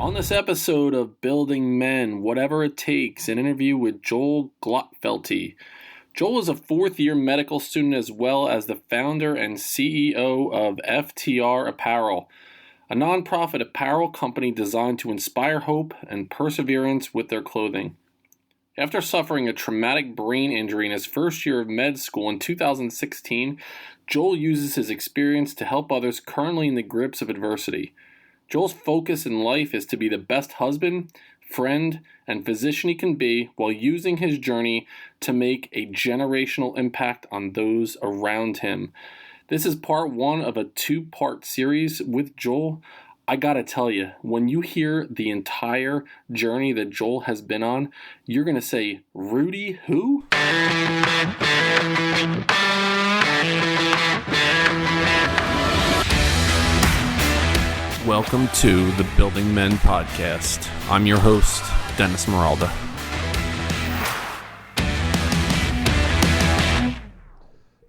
On this episode of Building Men, Whatever It Takes, an interview with Joel Glotfelty. Joel is a fourth-year medical student as well as the founder and CEO of FTR Apparel, a nonprofit apparel company designed to inspire hope and perseverance with their clothing. After suffering a traumatic brain injury in his first year of med school in 2016, Joel uses his experience to help others currently in the grips of adversity. Joel's focus in life is to be the best husband, friend, and physician he can be while using his journey to make a generational impact on those around him. This is part one of a two-part series with Joel. I gotta tell you, when you hear the entire journey that Joel has been on, you're gonna say, Rudy, who? Welcome to the Building Men podcast. I'm your host, Dennis Meralda.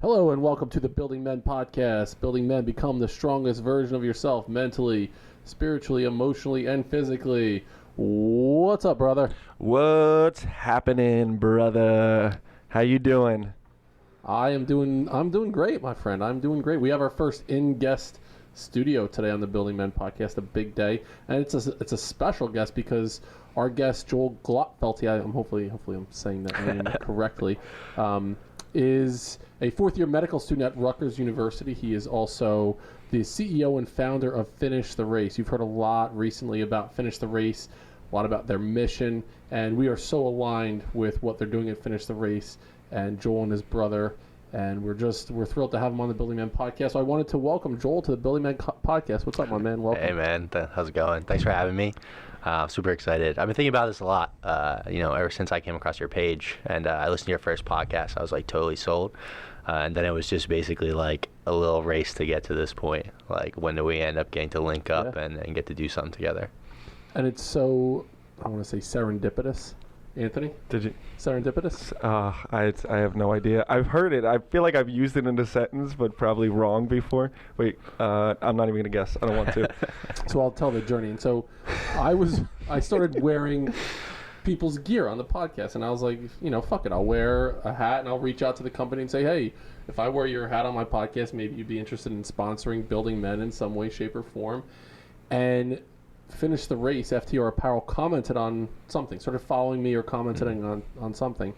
Hello and welcome to the Building Men podcast. Building Men, become the strongest version of yourself mentally, spiritually, emotionally, and physically. What's up, brother? What's happening, brother? How you doing? I'm doing great, my friend. I'm doing great. We have our first in-guest studio today on the Building Men podcast, a big day, and it's a special guest because our guest Joel Glotfelty, hopefully I'm saying that name correctly, is a fourth-year medical student at Rutgers University. He is also the CEO and founder of Finish the Race. You've heard a lot recently about Finish the Race, a lot about their mission, and we are so aligned with what they're doing at Finish the Race, and Joel and his brother. And we're thrilled to have him on the Building Men podcast. So I wanted to welcome Joel to the Building Men podcast. What's up, my man? Welcome. Hey, man. How's it going? Thanks for having me. Super excited. I've been thinking about this a lot, ever since I came across your page. And I listened to your first podcast. I was, totally sold. And then it was just basically, a little race to get to this point. When do we end up getting to link up and get to do something together? And it's so, I want to say, serendipitous. Anthony? Did you? Serendipitous? I have no idea. I've heard it. I feel like I've used it in a sentence, but probably wrong before. Wait, I'm not even going to guess. I don't want to. So I'll tell the journey. And so I started wearing people's gear on the podcast, and I was like, fuck it. I'll wear a hat, and I'll reach out to the company and say, hey, if I wear your hat on my podcast, maybe you'd be interested in sponsoring Building Men in some way, shape, or form. And Finish the Race, FTR Apparel commented on something, started following me or commenting on something,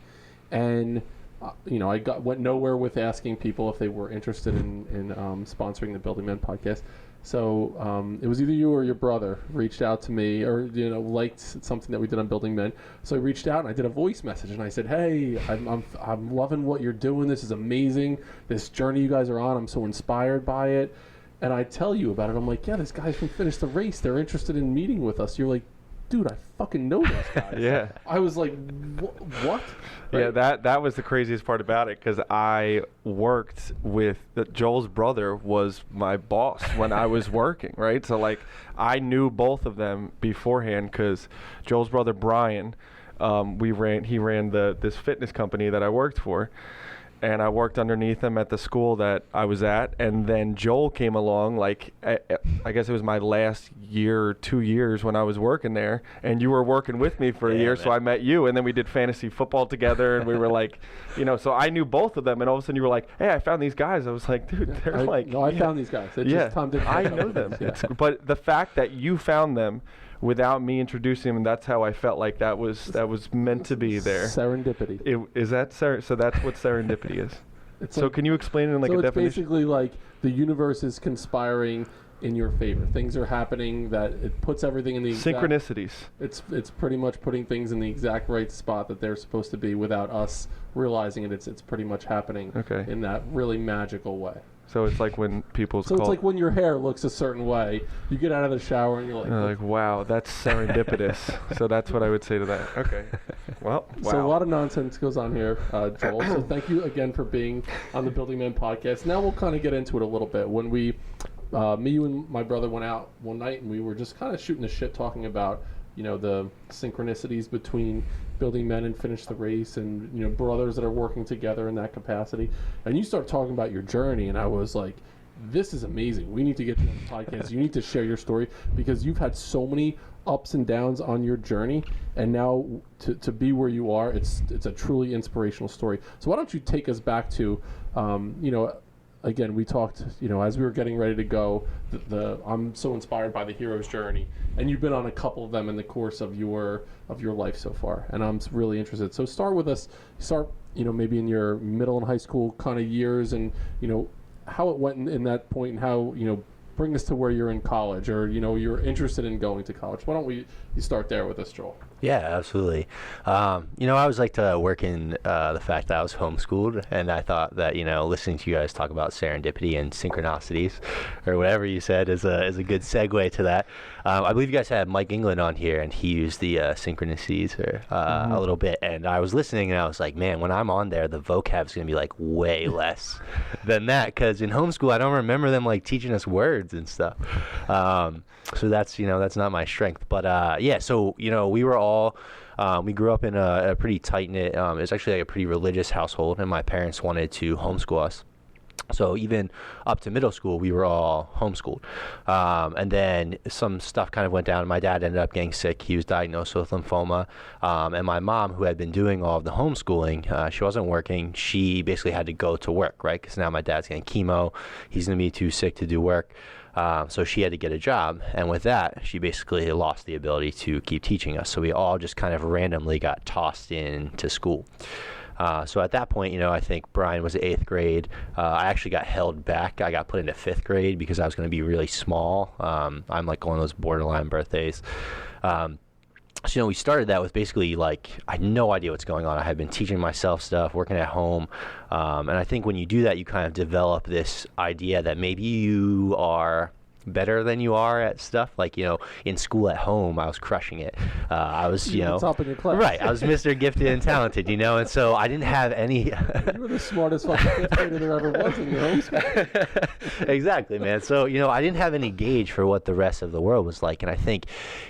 and I went nowhere with asking people if they were interested in sponsoring the Building Men podcast. So it was either you or your brother reached out to me or liked something that we did on Building Men. So I reached out and I did a voice message and I said, hey, I'm loving what you're doing. This is amazing. This journey you guys are on. I'm so inspired by it. And I tell you about it. I'm like, yeah, this guy's from Finish the Race. They're interested in meeting with us. You're like, dude, I fucking know those guys. Yeah. I was like, what? Right? Yeah, that was the craziest part about it because I worked with Joel's brother was my boss when I was working, right? So I knew both of them beforehand because Joel's brother Brian, he ran this fitness company that I worked for. And I worked underneath him at the school that I was at. And then Joel came along, I guess it was my last year or 2 years when I was working there. And you were working with me for a year, man. So I met you. And then we did fantasy football together. And we were so I knew both of them. And all of a sudden you were like, hey, I found these guys. I was like, dude, they're I found these guys. I know them. Yeah. But the fact that you found them without me introducing him, that's how I felt like that was meant to be there. Serendipity. So that's what serendipity is. So can you explain it in a definition? So it's basically the universe is conspiring in your favor. Things are happening that it puts everything in the synchronicities. It's pretty much putting things in the exact right spot that they're supposed to be without us realizing it. It's pretty much happening in that really magical way. So it's like when it's like when your hair looks a certain way, you get out of the shower and you're like, wow, that's serendipitous. So that's what I would say to that. Okay. Well, wow. So a lot of nonsense goes on here, Joel. So thank you again for being on the Building Men podcast. Now we'll kind of get into it a little bit. When me, you and my brother went out one night and we were just kind of shooting the shit talking about, the synchronicities between Building Men and Finish the Race and, brothers that are working together in that capacity. And you start talking about your journey and I was like, this is amazing. We need to get you on the podcast. You need to share your story because you've had so many ups and downs on your journey, and now to be where you are, it's a truly inspirational story. So why don't you take us back to, again, we talked, as we were getting ready to go, I'm so inspired by the hero's journey, and you've been on a couple of them in the course of your life so far, and I'm really interested. So start with us, maybe in your middle and high school kind of years, and, how it went in that point, and how, bring us to where you're in college, or, you're interested in going to college. Why don't you start there with us, Joel? Yeah, absolutely. I always like to work in the fact that I was homeschooled, and I thought that, listening to you guys talk about serendipity and synchronicities, or whatever you said, is a good segue to that. I believe you guys had Mike England on here, and he used the synchronicities a little bit, and I was listening, and I was like, man, when I'm on there, the vocab's going to be, like, way less than that, because in homeschool, I don't remember them, like, teaching us words and stuff. So that's not my strength. But, so, we were all, we grew up in a pretty tight-knit, it's actually like a pretty religious household, and my parents wanted to homeschool us. So even up to middle school, we were all homeschooled. And then some stuff kind of went down. My dad ended up getting sick. He was diagnosed with lymphoma. And my mom, who had been doing all of the homeschooling, she wasn't working. She basically had to go to work, right? Because now my dad's getting chemo. He's going to be too sick to do work. So she had to get a job, and with that, she basically lost the ability to keep teaching us. So we all just kind of randomly got tossed into school. So at that point, I think Brian was in 8th grade. I actually got held back. I got put into 5th grade because I was going to be really small. I'm like one of those borderline birthdays. So, we started that with basically, like, I had no idea what's going on. I had been teaching myself stuff, working at home. And I think when you do that, you kind of develop this idea that maybe you are better than you are at stuff. Like, in school at home, I was crushing it. I was, top in your class. Right. I was Mr. Gifted and Talented, and so I didn't have any. You were the smartest fucking 5th grader there ever was in your homeschool. Exactly, man. So, I didn't have any gauge for what the rest of the world was like. And I think,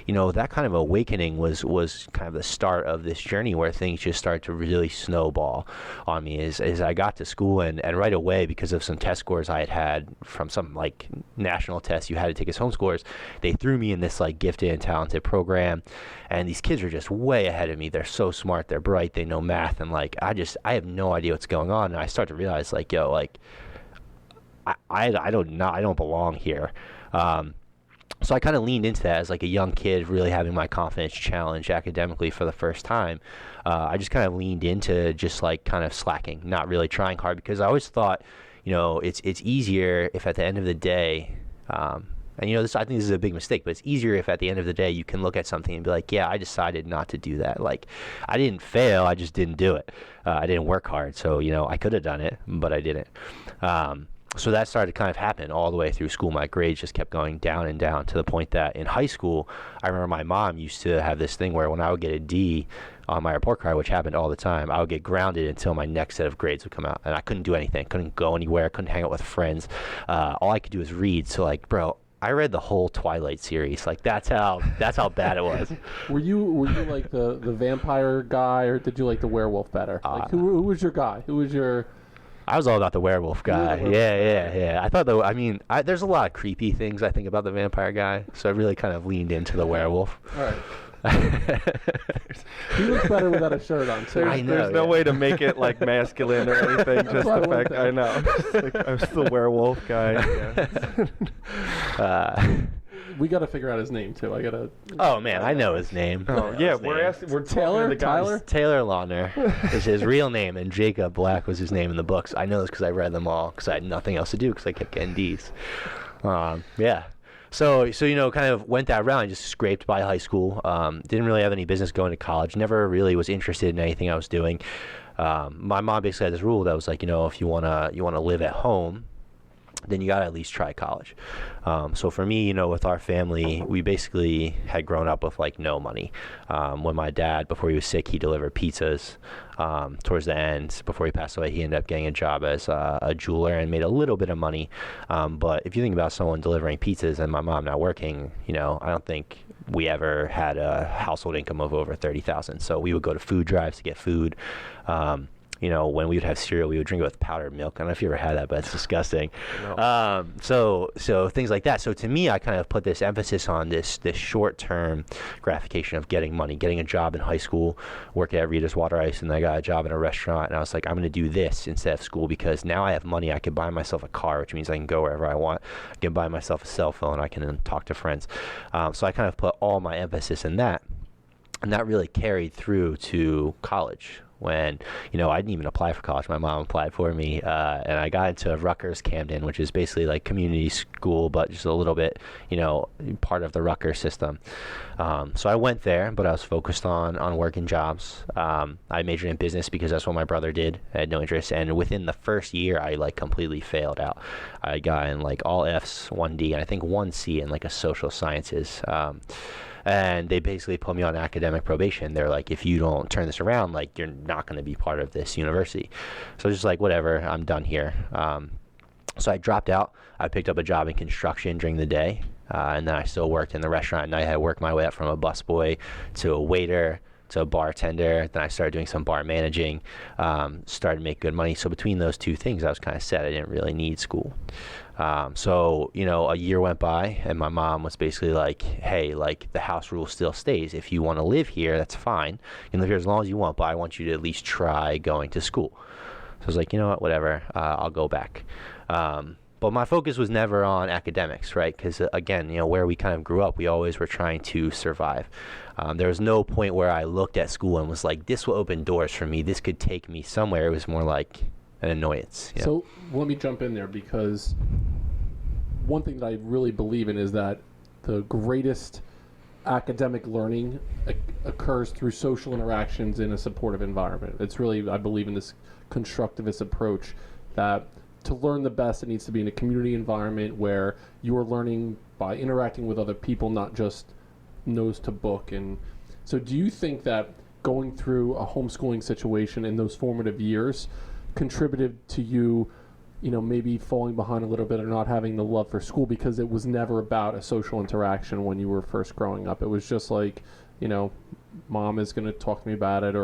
that kind of awakening was kind of the start of this journey where things just started to really snowball on me as I got to school, and right away, because of some test scores I had from some like national tests you had to take as homeschoolers, they threw me in this like gifted and talented program, and these kids are just way ahead of me. They're so smart, they're bright, they know math, and like I have no idea what's going on, and I start to realize like, I don't belong here. So I kind of leaned into that as like a young kid, really having my confidence challenged academically for the first time. I just kind of leaned into just like kind of slacking, not really trying hard, because I always thought, it's easier if at the end of the day, and I think this is a big mistake, but it's easier if at the end of the day you can look at something and be like, yeah, I decided not to do that. Like, I didn't fail, I just didn't do it. I didn't work hard, so I could have done it, but I didn't. So that started to kind of happen all the way through school. My grades just kept going down and down, to the point that in high school, I remember my mom used to have this thing where when I would get a D on my report card, which happened all the time, I would get grounded until my next set of grades would come out, and I couldn't do anything, couldn't go anywhere, couldn't hang out with friends. All I could do was read. So like, bro, I read the whole Twilight series. Like, that's how bad it was. Were you like the vampire guy, or did you like the werewolf better? Like, who was your guy? Who was your... I was all about the werewolf guy. Yeah. I thought there's a lot of creepy things I think about the vampire guy, so I really kind of leaned into the werewolf. All right. He looks better without a shirt on, too. There's no way to make it like masculine or anything. Just the fact I know. Like, I was the werewolf guy. Yeah. We got to figure out his name too. Oh man, I know his name. Oh yeah, we're Taylor. Tyler. Taylor Lautner is his real name, and Jacob Black was his name in the books. I know this because I read them all because I had nothing else to do because I kept getting D's. Yeah. So kind of went that route and just scraped by high school. Didn't really have any business going to college. Never really was interested in anything I was doing. My mom basically had this rule that was like, if you wanna live at home, then you gotta at least try college. So for me, with our family, we basically had grown up with like no money. When my dad, before he was sick, he delivered pizzas. Towards the end, before he passed away, he ended up getting a job as a jeweler and made a little bit of money. But if you think about someone delivering pizzas and my mom not working, I don't think we ever had a household income of over $30,000. So we would go to food drives to get food. when we would have cereal, we would drink it with powdered milk. I don't know if you ever had that, but it's disgusting. No. So things like that. So to me, I kind of put this emphasis on this short-term gratification of getting money, getting a job in high school, working at Rita's Water Ice, and I got a job in a restaurant. And I was like, I'm going to do this instead of school because now I have money. I can buy myself a car, which means I can go wherever I want. I can buy myself a cell phone. I can talk to friends. So I kind of put all my emphasis in that. And that really carried through to college when, I didn't even apply for college. My mom applied for me, and I got into Rutgers Camden, which is basically like community school, but just a little bit, part of the Rutgers system. So I went there, but I was focused on working jobs. I majored in business because that's what my brother did. I had no interest. And within the first year, I completely failed out. I got in all Fs, 1D, and I think 1C in a social sciences. And they basically put me on academic probation. They're like, if you don't turn this around, you're not going to be part of this university. So just whatever, I'm done here. So I dropped out. I picked up a job in construction during the day, and then I still worked in the restaurant. And I had worked my way up from a busboy to a waiter to a bartender. Then I started doing some bar managing, started to make good money. So between those two things, I was kind of set. I didn't really need school. So a year went by, and my mom was basically like, hey, the house rule still stays. If you want to live here, that's fine. You can live here as long as you want, but I want you to at least try going to school. So I was like, you know what, whatever, I'll go back. But my focus was never on academics, right? Because again, where we kind of grew up, we always were trying to survive. There was no point where I looked at school and was like, this will open doors for me. This could take me somewhere. It was more like an annoyance. So let me jump in there, because one thing that I really believe in is that the greatest academic learning occurs through social interactions in a supportive environment. It's really, I believe in this constructivist approach that to learn the best, it needs to be in a community environment where you are learning by interacting with other people, not just nose to book. And so do you think that going through a homeschooling situation in those formative years contributed to you, maybe falling behind a little bit or not having the love for school, because it was never about a social interaction when you were first growing up? It was just mom is going to talk to me about it,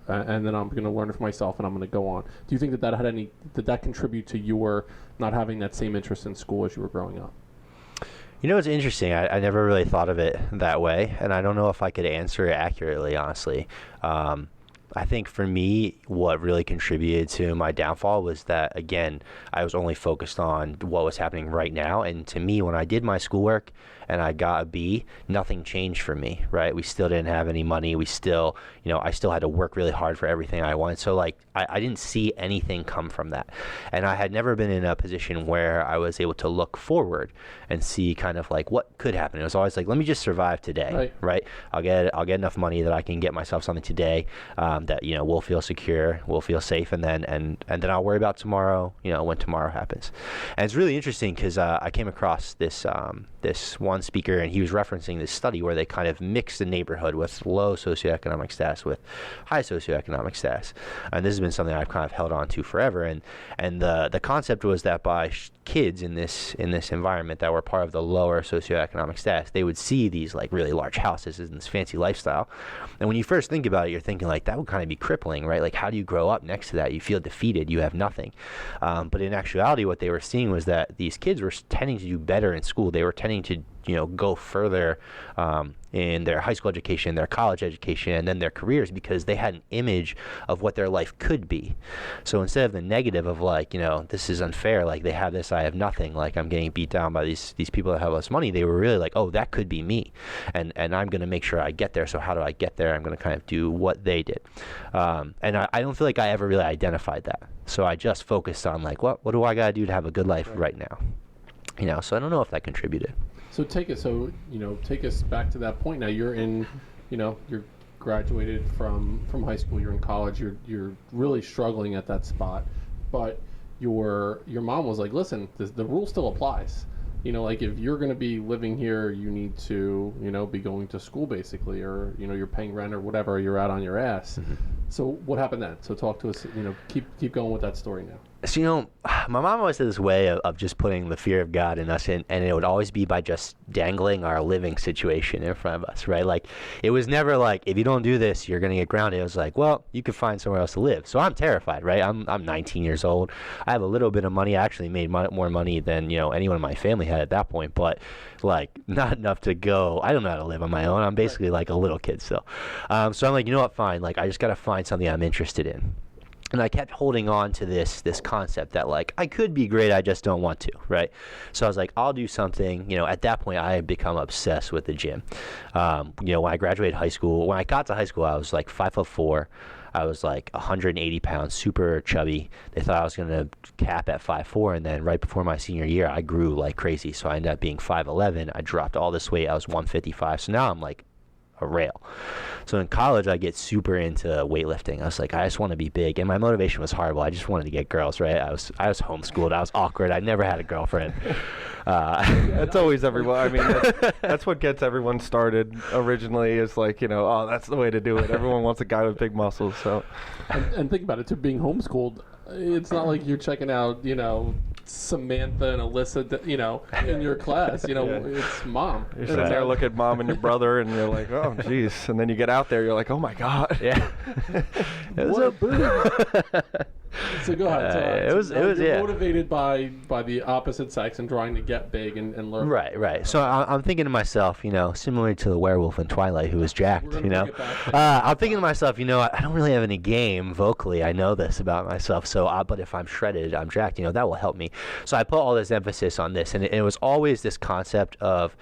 and then I'm going to learn it for myself, and I'm going to go on. Do you think did that contribute to your not having that same interest in school as you were growing up? It's interesting. I never really thought of it that way, and I don't know if I could answer it accurately, honestly. I think for me, what really contributed to my downfall was that, again, I was only focused on what was happening right now. And to me, when I did my schoolwork and I got a B, nothing changed for me, right? We still didn't have any money. We still, I still had to work really hard for everything I wanted. So I didn't see anything come from that. And I had never been in a position where I was able to look forward and see kind of what could happen. It was always let me just survive today, right? I'll get enough money that I can get myself something today that, we'll feel secure, we'll feel safe, and then I'll worry about tomorrow, when tomorrow happens. And it's really interesting because I came across this one speaker, and he was referencing this study where they kind of mixed the neighborhood with low socioeconomic status with high socioeconomic status. And this has been something I've kind of held on to forever. And the concept was that by kids in this environment that were part of the lower socioeconomic status, they would see these really large houses and this fancy lifestyle. And when you first think about it, you're thinking that would kind of be crippling, right? How do you grow up next to that? You feel defeated. You have nothing. But in actuality, what they were seeing was that these kids were tending to do better in school. They were tending to go further in their high school education, their college education, and then their careers, because they had an image of what their life could be. So instead of the negative of this is unfair, they have this, I have nothing, I'm getting beat down by these people that have less money, they were really oh, that could be me, and I'm going to make sure I get there. So how do I get there? I'm going to kind of do what they did. And I don't feel like I ever really identified that. So I just focused on what do I got to do to have a good life right now? So I don't know if that contributed. So take us back to that point. Now you're in, you're graduated from high school. You're in college. You're really struggling at that spot, but your mom was like, listen, the rule still applies. If you're going to be living here, you need to, be going to school basically, or, you're paying rent or whatever, you're out on your ass. Mm-hmm. So what happened then? So talk to us, keep going with that story now. So, my mom always had this way of just putting the fear of God in us, and it would always be by just dangling our living situation in front of us, right? Like, it was never like, if you don't do this, you're going to get grounded. It was like, well, you could find somewhere else to live. So I'm terrified, right? I'm 19 years old. I have a little bit of money. I actually made more money than, anyone in my family had at that point, but, like, not enough to go. I don't know how to live on my own. I'm basically like a little kid still. So I'm like, you know what, fine. Like, I just got to find something I'm interested in. And I kept holding on to this concept that, like, I could be great, I just don't want to, right? So I was like, I'll do something. At that point, I had become obsessed with the gym. When I graduated high school, when I got to high school, I was like 5'4". I was like 180 pounds, super chubby. They thought I was going to cap at 5'4", and then right before my senior year, I grew like crazy. So I ended up being 5'11". I dropped all this weight. I was 155. So now I'm like a rail. So in college, I get super into weightlifting. I was like, I just want to be big, and my motivation was horrible. I just wanted to get girls, right? I was homeschooled. I was awkward. I never had a girlfriend. That's always everyone. I mean, that's what gets everyone started originally. Is like, oh, that's the way to do it. Everyone wants a guy with big muscles. So, and think about it too. Being homeschooled, it's not like you're checking out, Samantha and Alyssa, in your class. It's mom. You're sitting there, look at mom and your brother, and you're like, oh, jeez. And then you get out there, you're like, oh my God. Yeah. It was a boom. So go ahead. You're motivated by the opposite sex and trying to get big and learn. Right. So I'm thinking to myself, similar to the werewolf in Twilight who was jacked, I'm thinking to myself, I don't really have any game vocally. I know this about myself. So, but if I'm shredded, I'm jacked, that will help me. So I put all this emphasis on this. And it was always this concept of,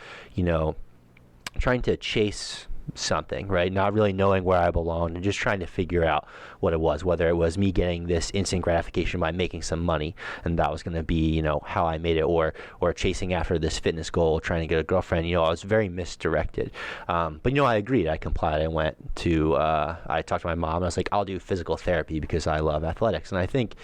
trying to chase something, right? Not really knowing where I belonged and just trying to figure out what it was, whether it was me getting this instant gratification by making some money, and that was going to be, how I made it, or chasing after this fitness goal, trying to get a girlfriend. I was very misdirected. But, I agreed. I complied. I talked to my mom, and I was like, I'll do physical therapy because I love athletics. And I think,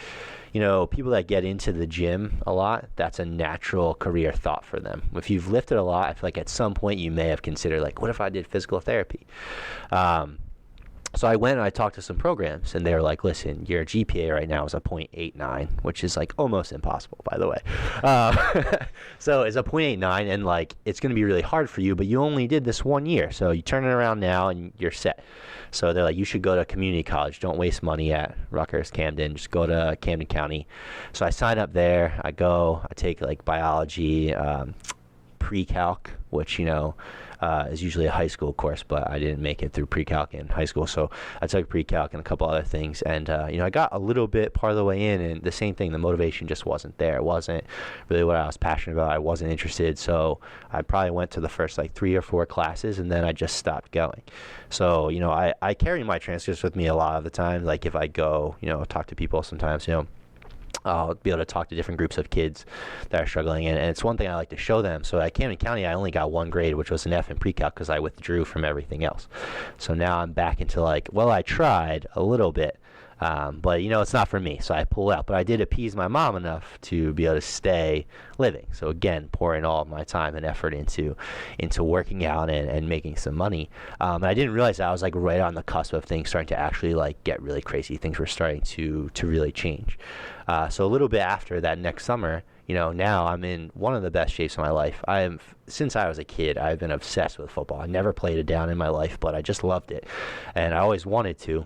people that get into the gym a lot, that's a natural career thought for them. If you've lifted a lot, I feel like at some point you may have considered, like, what if I did physical therapy? So I went and I talked to some programs, and they were like, listen, your GPA right now is a 0.89, which is like almost impossible, by the way. So it's a 0.89, and like it's going to be really hard for you, but you only did this 1 year. So you turn it around now and you're set. So they're like, you should go to community college. Don't waste money at Rutgers, Camden. Just go to Camden County. So I sign up there. I take like biology, pre-calc, which, is usually a high school course, but I didn't make it through pre-calc in high school. So I took pre-calc and a couple other things. And, I got a little bit part of the way in, and the same thing, the motivation just wasn't there. It wasn't really what I was passionate about. I wasn't interested. So I probably went to the first like 3 or 4 classes, and then I just stopped going. So, I carry my transcripts with me a lot of the time. Like if I go, talk to people sometimes, I'll be able to talk to different groups of kids that are struggling, and it's one thing I like to show them. So at Camden County, I only got 1 grade, which was an F in pre-calc because I withdrew from everything else. So now I'm back into like, well, I tried a little bit, but it's not for me. So I pull out. But I did appease my mom enough to be able to stay living. So again, pouring all of my time and effort into working out and making some money. And I didn't realize that I was like right on the cusp of things starting to actually like get really crazy. Things were starting to really change. So a little bit after that next summer, now I'm in one of the best shapes of my life. Since I was a kid, I've been obsessed with football. I never played it down in my life, but I just loved it. And I always wanted to,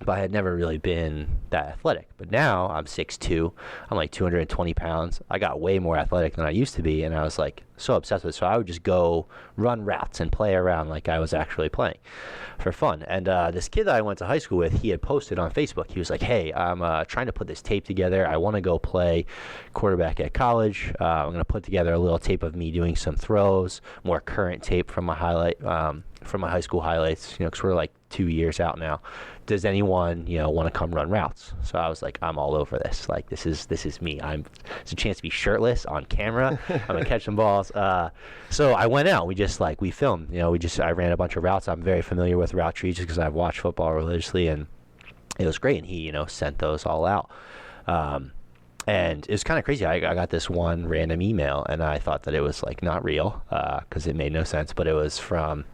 but I had never really been that athletic. But now I'm 6'2", I'm like 220 pounds. I got way more athletic than I used to be, and I was like so obsessed with it. So I would just go run routes and play around like I was actually playing for fun. And this kid that I went to high school with, he had posted on Facebook. He was like, hey, I'm trying to put this tape together. I want to go play quarterback at college. I'm going to put together a little tape of me doing some throws, more current tape from my high school highlights, because we're like 2 years out now. Does anyone, want to come run routes? So I was like, I'm all over this. Like, this is me. It's a chance to be shirtless on camera. I'm going to catch some balls. So I went out. We filmed. I ran a bunch of routes. I'm very familiar with route trees just because I've watched football religiously, and it was great. And he, sent those all out. And it was kind of crazy. I got this one random email, and I thought that it was like not real because it made no sense. But it was from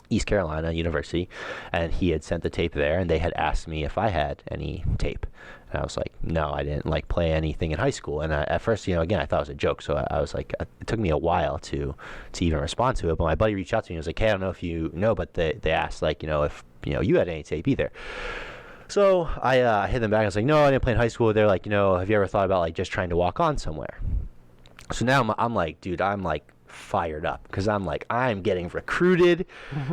East Carolina University, and he had sent the tape there, and they had asked me if I had any tape. And I was like, no, I didn't like play anything in high school. And at first, again, I thought it was a joke. So I was like, it took me a while to even respond to it. But my buddy reached out to me and was like, hey, I don't know if you know, but they asked like, if, you had any tape either. So I hit them back. I was like, no, I didn't play in high school. They're like, have you ever thought about like just trying to walk on somewhere? So now I'm like, dude, I'm like fired up because I'm getting recruited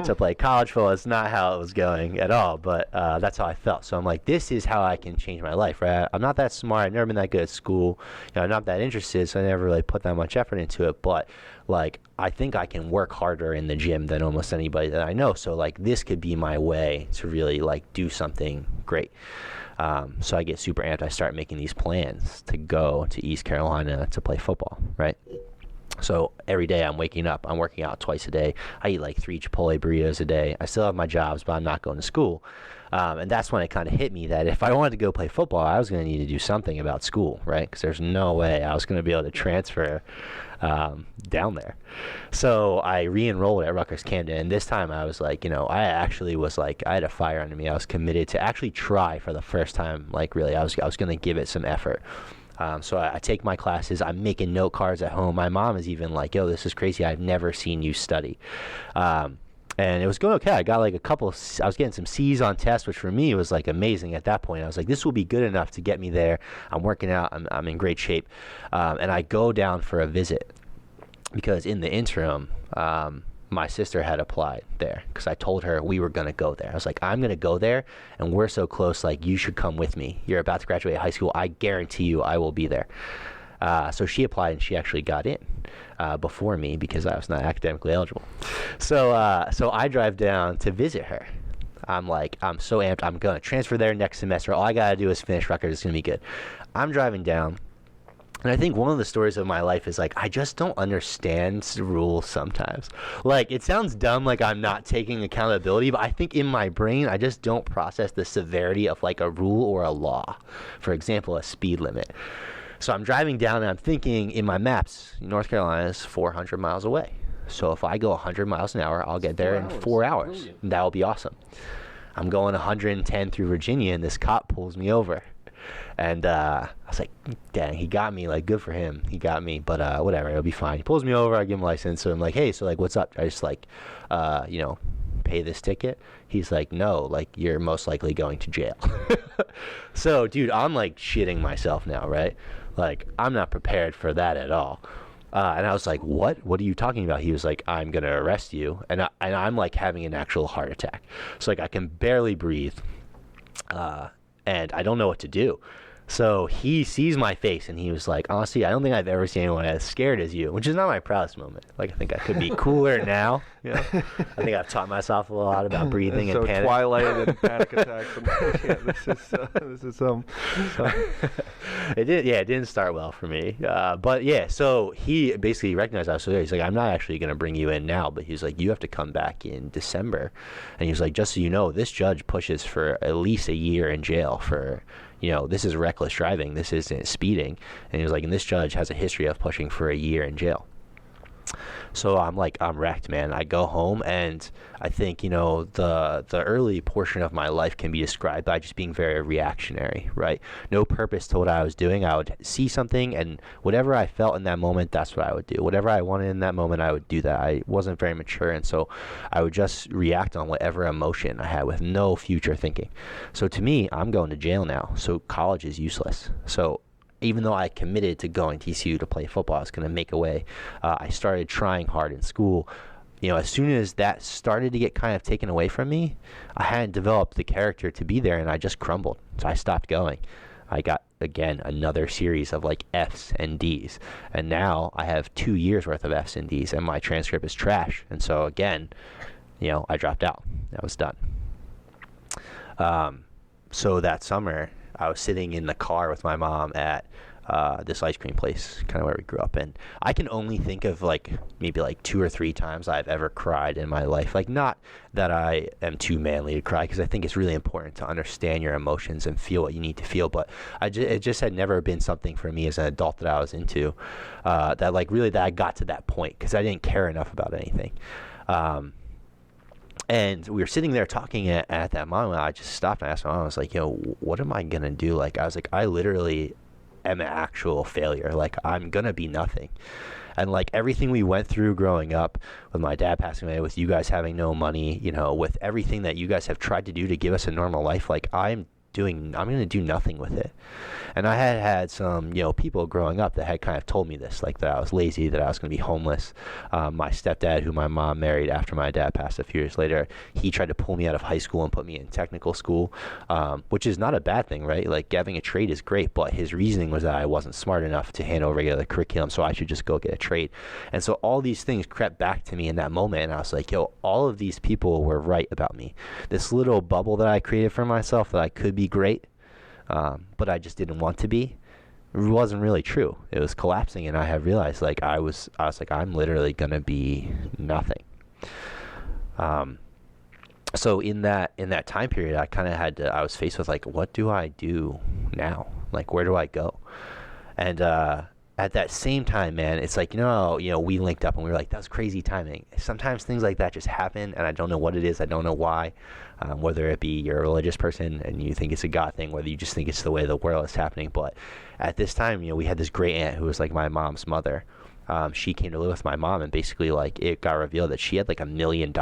to play college football. It's not how it was going at all, but that's how I felt. So I'm like, this is how I can change my life, right? I'm not that smart. I've never been that good at school. I'm not that interested, so I never really put that much effort into it. But like, I think I can work harder in the gym than almost anybody that I know. So like, this could be my way to really like do something great. So I get super amped. I start making these plans to go to East Carolina to play football, right? So every day I'm waking up, I'm working out twice a day. I eat like 3 Chipotle burritos a day. I still have my jobs, but I'm not going to school. And that's when it kind of hit me that if I wanted to go play football, I was going to need to do something about school, right? Because there's no way I was going to be able to transfer down there. So I re-enrolled at Rutgers Camden, and this time I was like, I actually was like, I had a fire under me. I was committed to actually try for the first time. Like really, I was going to give it some effort. So I take my classes. I'm making note cards at home. My mom is even like, yo, this is crazy. I've never seen you study. And it was going okay. I got like I was getting some C's on tests, which for me was like amazing at that point. I was like, this will be good enough to get me there. I'm working out. I'm in great shape. And I go down for a visit because in the interim, my sister had applied there because I told her we were going to go there. I was like, I'm going to go there and we're so close. Like, you should come with me. You're about to graduate high school. I guarantee you I will be there. So she applied and she actually got in before me because I was not academically eligible. So I drive down to visit her. I'm like, I'm so amped. I'm going to transfer there next semester. All I got to do is finish Rutgers. It's going to be good. I'm driving down. And I think one of the stories of my life is like, I just don't understand rules sometimes. Like, it sounds dumb, like I'm not taking accountability, but I think in my brain, I just don't process the severity of like a rule or a law. For example, a speed limit. So I'm driving down and I'm thinking in my maps, North Carolina is 400 miles away. So if I go 100 miles an hour, I'll get there in 4 hours. And that will be awesome. I'm going 110 through Virginia and this cop pulls me over. And I was like, dang, he got me. Like, good for him. He got me. But whatever, it'll be fine. He pulls me over. I give him a license. So I'm like, hey, so like, what's up? I just like, pay this ticket. He's like, no, like, you're most likely going to jail. So, dude, I'm like shitting myself now, right? Like, I'm not prepared for that at all. And I was like, what? What are you talking about? He was like, I'm going to arrest you. And I'm like having an actual heart attack. So like, I can barely breathe. And I don't know what to do. So he sees my face and he was like, honestly, I don't think I've ever seen anyone as scared as you, which is not my proudest moment. Like, I think I could be cooler now. I think I've taught myself a lot about breathing and panic. Twilight and panic attacks. This is some. It didn't start well for me. But yeah, so he basically recognized I was so there. He's like, I'm not actually going to bring you in now, but he's like, you have to come back in December. And he was like, just so you know, this judge pushes for at least a year in jail for, this is reckless driving. This isn't speeding. And he was like, and this judge has a history of pushing for a year in jail. So I'm wrecked, man. I go home and I think, the early portion of my life can be described by just being very reactionary, right? No purpose to what I was doing. I would see something and whatever I felt in that moment, that's what I would do. Whatever I wanted in that moment, I would do that. I wasn't very mature. And so I would just react on whatever emotion I had with no future thinking. So to me, I'm going to jail now. So college is useless. So even though I committed to going to TCU to play football, I was going to make a way. I started trying hard in school. As soon as that started to get kind of taken away from me, I hadn't developed the character to be there, and I just crumbled. So I stopped going. I got, again, another series of like F's and D's. And now I have 2 years worth of F's and D's, and my transcript is trash. And so, again, I dropped out. I was done. So that summer, I was sitting in the car with my mom at this ice cream place, kind of where we grew up. And I can only think of maybe 2 or 3 times I've ever cried in my life. Like, not that I am too manly to cry, because I think it's really important to understand your emotions and feel what you need to feel. But it just had never been something for me as an adult that I was into, that I got to that point, because I didn't care enough about anything. And we were sitting there talking at that moment. I just stopped and asked my mom, I was like, yo, what am I going to do? Like, I was like, I literally am an actual failure. Like, I'm going to be nothing. And like everything we went through growing up, with my dad passing away, with you guys having no money, you know, with everything that you guys have tried to do to give us a normal life, like I'm going to do nothing with it. And I had some, you know, people growing up that had kind of told me this, like that I was lazy, that I was going to be homeless. My stepdad, who my mom married after my dad passed a few years later, he tried to pull me out of high school and put me in technical school, which is not a bad thing, right? Like having a trade is great, but his reasoning was that I wasn't smart enough to handle regular curriculum, so I should just go get a trade. And so all these things crept back to me in that moment, and I was like, yo, all of these people were right about me. This little bubble that I created for myself that I could be great, but I just didn't want to be, it wasn't really true. It was collapsing, and I had realized, like, I was like, I'm literally gonna be nothing. So in that time period, I kind of I was faced with, like, what do I do now? Like, where do I go? And at that same time, man, it's like, you know, we linked up and we were like, that was crazy timing. Sometimes things like that just happen, and I don't know what it is. I don't know why. Whether it be you're a religious person and you think it's a God thing, whether you just think it's the way the world is happening. But at this time, you know, we had this great aunt who was like my mom's mother. She came to live with my mom, and basically, like, it got revealed that she had like $1 million.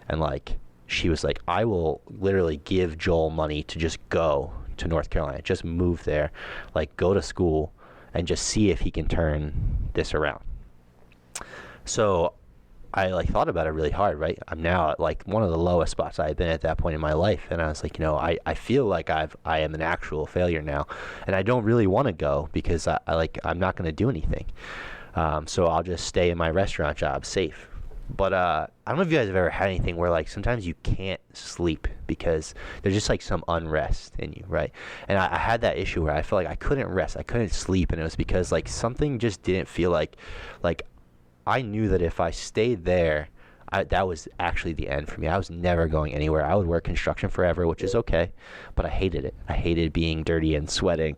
And like, she was like, I will literally give Joel money to just go to North Carolina, just move there, like go to school and just see if he can turn this around. So I like thought about it really hard, right? I'm now at like one of the lowest spots I've been at that point in my life. And I was like, you know, I feel like I am an actual failure now, and I don't really want to go because I'm not going to do anything. So I'll just stay in my restaurant job, safe. But I don't know if you guys have ever had anything where like sometimes you can't sleep because there's just like some unrest in you, right? And I had that issue where I felt like I couldn't rest, I couldn't sleep, and it was because like something just didn't feel like I knew that if I stayed there, that was actually the end for me. I was never going anywhere. I would work construction forever, which is okay, but I hated it. I hated being dirty and sweating.